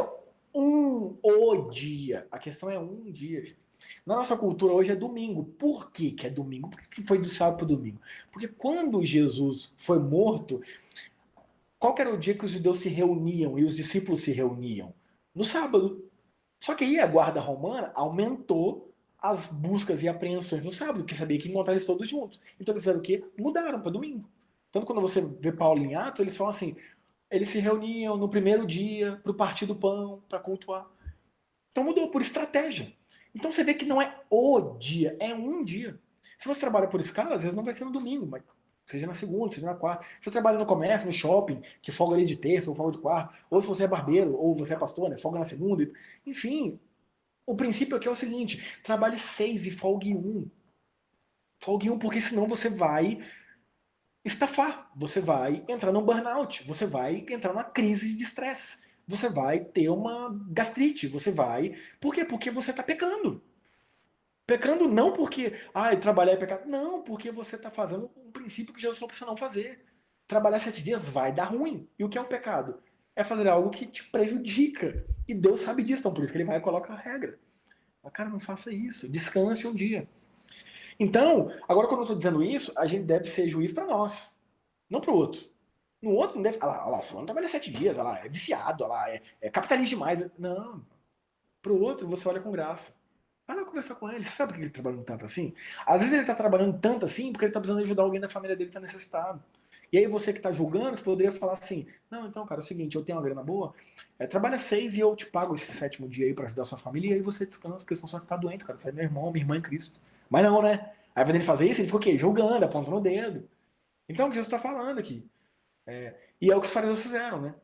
o dia. A questão é um dia, gente. Na nossa cultura hoje é domingo. Por que é domingo? Por que foi do sábado para o domingo? Porque quando Jesus foi morto, qual era o dia que os judeus se reuniam e os discípulos se reuniam? No sábado. Só que aí a guarda romana aumentou as buscas e apreensões no sábado, porque sabia que encontrar eles todos juntos. Então eles fizeram o quê? Mudaram para domingo. Tanto quando você vê Paulo em Atos, eles falam assim, eles se reuniam no primeiro dia para o partir do pão, para cultuar. Então mudou por estratégia. Então você vê que não é o dia, é um dia. Se você trabalha por escala, às vezes não vai ser no domingo, mas seja na segunda, seja na quarta. Se você trabalha no comércio, no shopping, que folga ali de terça ou folga de quarta, ou se você é barbeiro, ou você é pastor, né, folga na segunda. Enfim, o princípio aqui é o seguinte, trabalhe 6 e folgue 1. Folgue 1 porque senão você vai estafar, você vai entrar num burnout, você vai entrar numa crise de estresse, você vai ter uma gastrite, você vai... Por quê? Porque você está pecando. Pecando não porque, trabalhar é pecado. Não, porque você está fazendo um princípio que Jesus falou para você não fazer. Trabalhar 7 dias vai dar ruim. E o que é um pecado? É fazer algo que te prejudica. E Deus sabe disso, então por isso que ele vai e coloca a regra. Cara, não faça isso. Descanse um dia. Então, agora quando eu estou dizendo isso, a gente deve ser juiz para nós, não para o outro. No outro não deve. Olha lá, o fulano trabalha 7 dias, olha lá, é viciado, olha lá, é capitalista demais. Não. Para o outro, você olha com graça. Vai lá conversar com ele. Você sabe por que ele está trabalhando tanto assim? Às vezes ele está trabalhando tanto assim porque ele está precisando ajudar alguém da família dele que está necessitado. E aí você que está julgando, você poderia falar assim, não, então, cara, é o seguinte, eu tenho uma grana boa, trabalha 6 e eu te pago esse 7º dia aí para ajudar a sua família, e aí você descansa, porque senão você vai ficar doente, cara. Você é meu irmão, minha irmã em Cristo. Mas não, né? Aí quando ele fazer isso, ele ficou o quê? Julgando, apontando o dedo. Então o que Jesus está falando aqui. E é o que os fariseus fizeram, né?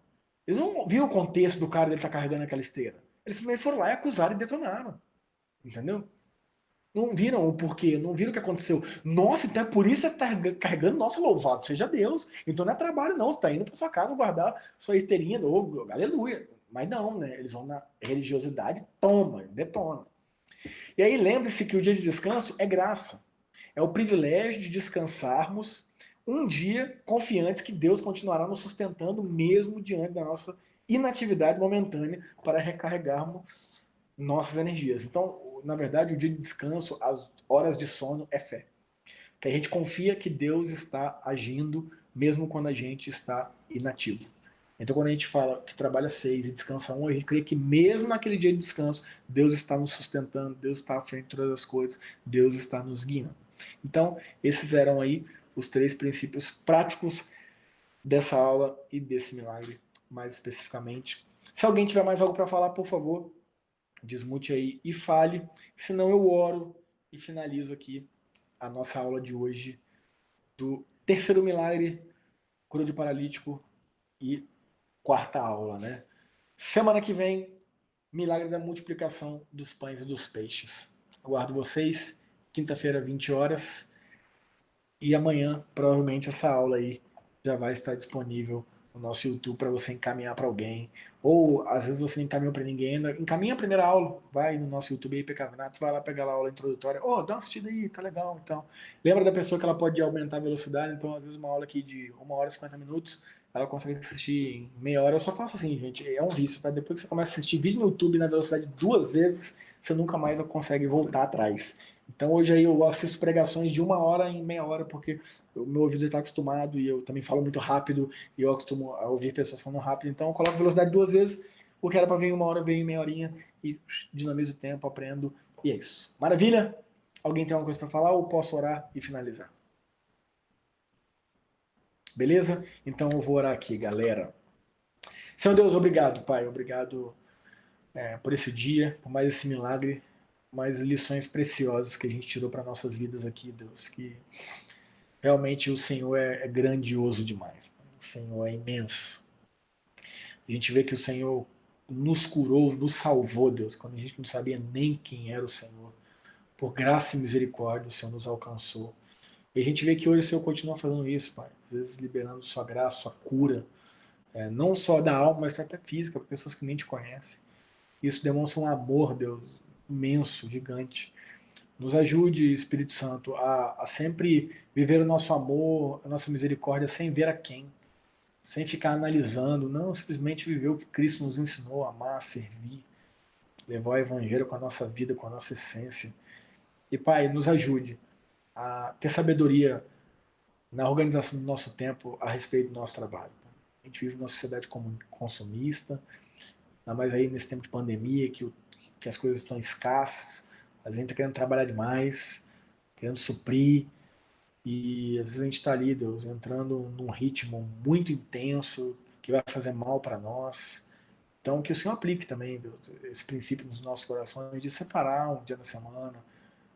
Eles não viram o contexto do cara dele estar carregando aquela esteira. Eles primeiro foram lá e acusaram e detonaram. Entendeu? Não viram o porquê, não viram o que aconteceu. Nossa, então é por isso que você está carregando nosso louvado, seja Deus. Então não é trabalho, não. Você está indo para sua casa guardar sua esteirinha, aleluia. Mas não, né? Eles vão na religiosidade, toma, detona. E aí lembre-se que o dia de descanso é graça. É o privilégio de descansarmos um dia confiantes que Deus continuará nos sustentando mesmo diante da nossa inatividade momentânea para recarregarmos nossas energias. Então, na verdade, o dia de descanso, as horas de sono é fé. Que a gente confia que Deus está agindo mesmo quando a gente está inativo. Então, quando a gente fala que trabalha 6 e descansa 1, a gente crê que mesmo naquele dia de descanso, Deus está nos sustentando, Deus está à frente de todas as coisas, Deus está nos guiando. Então, esses eram aí os 3 princípios práticos dessa aula e desse milagre, mais especificamente. Se alguém tiver mais algo para falar, por favor, desmute aí e fale. Senão eu oro e finalizo aqui a nossa aula de hoje do terceiro milagre, cura de paralítico e quarta aula, né? Semana que vem, milagre da multiplicação dos pães e dos peixes. Aguardo vocês, quinta-feira, 20 horas. E amanhã, provavelmente, essa aula aí já vai estar disponível no nosso YouTube para você encaminhar para alguém. Ou, às vezes, você não encaminhou para ninguém ainda. Encaminha a primeira aula. Vai no nosso YouTube aí, PK Renato, vai lá pegar lá a aula introdutória. Oh, dá uma assistida aí, tá legal. Então, lembra da pessoa que ela pode aumentar a velocidade. Então, às vezes, uma aula aqui de 1 hora e 50 minutos, ela consegue assistir em meia hora. Eu só faço assim, gente. É um vício, tá? Depois que você começa a assistir vídeo no YouTube na velocidade 2 vezes, você nunca mais consegue voltar atrás. Então hoje aí eu assisto pregações de 1 hora em meia hora, porque o meu ouvido está acostumado e eu também falo muito rápido e eu acostumo a ouvir pessoas falando rápido. Então eu coloco a velocidade 2 vezes, o que era para vir em 1 hora, vem em meia horinha e dinamizo o tempo, aprendo e é isso. Maravilha? Alguém tem alguma coisa para falar ou posso orar e finalizar? Beleza? Então eu vou orar aqui, galera. Senhor Deus, obrigado, Pai. Obrigado por esse dia, por mais esse milagre, mais lições preciosas que a gente tirou para nossas vidas aqui, Deus. Que realmente o Senhor é grandioso demais. O Senhor é imenso. A gente vê que o Senhor nos curou, nos salvou, Deus, quando a gente não sabia nem quem era o Senhor. Por graça e misericórdia, o Senhor nos alcançou. E a gente vê que hoje o Senhor continua fazendo isso, Pai. Às vezes liberando sua graça, sua cura, não só da alma, mas até física, para pessoas que nem te conhecem. Isso demonstra um amor, Deus, imenso, gigante. Nos ajude, Espírito Santo, a sempre viver o nosso amor, a nossa misericórdia, sem ver a quem, sem ficar analisando, não simplesmente viver o que Cristo nos ensinou, amar, servir, levar o Evangelho com a nossa vida, com a nossa essência. E, Pai, nos ajude a ter sabedoria na organização do nosso tempo a respeito do nosso trabalho. A gente vive numa sociedade consumista, ainda mais aí nesse tempo de pandemia, que as coisas estão escassas, a gente está querendo trabalhar demais, querendo suprir, e às vezes a gente está ali, Deus, entrando num ritmo muito intenso, que vai fazer mal para nós. Então, que o Senhor aplique também, Deus, esse princípio nos nossos corações de separar um dia da semana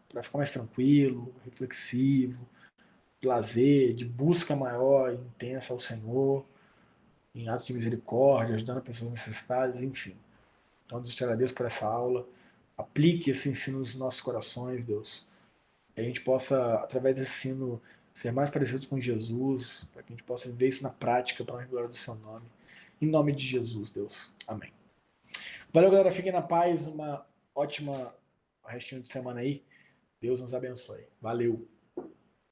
para ficar mais tranquilo, reflexivo, de lazer, de busca maior e intensa ao Senhor, em atos de misericórdia, ajudando pessoas necessitadas, enfim. Então, Deus te agradeço por essa aula. Aplique esse ensino nos nossos corações, Deus. Que a gente possa, através desse ensino, ser mais parecidos com Jesus, para que a gente possa ver isso na prática, para a glória do seu nome. Em nome de Jesus, Deus. Amém. Valeu, galera. Fiquem na paz. Uma ótima restinho de semana aí. Deus nos abençoe. Valeu.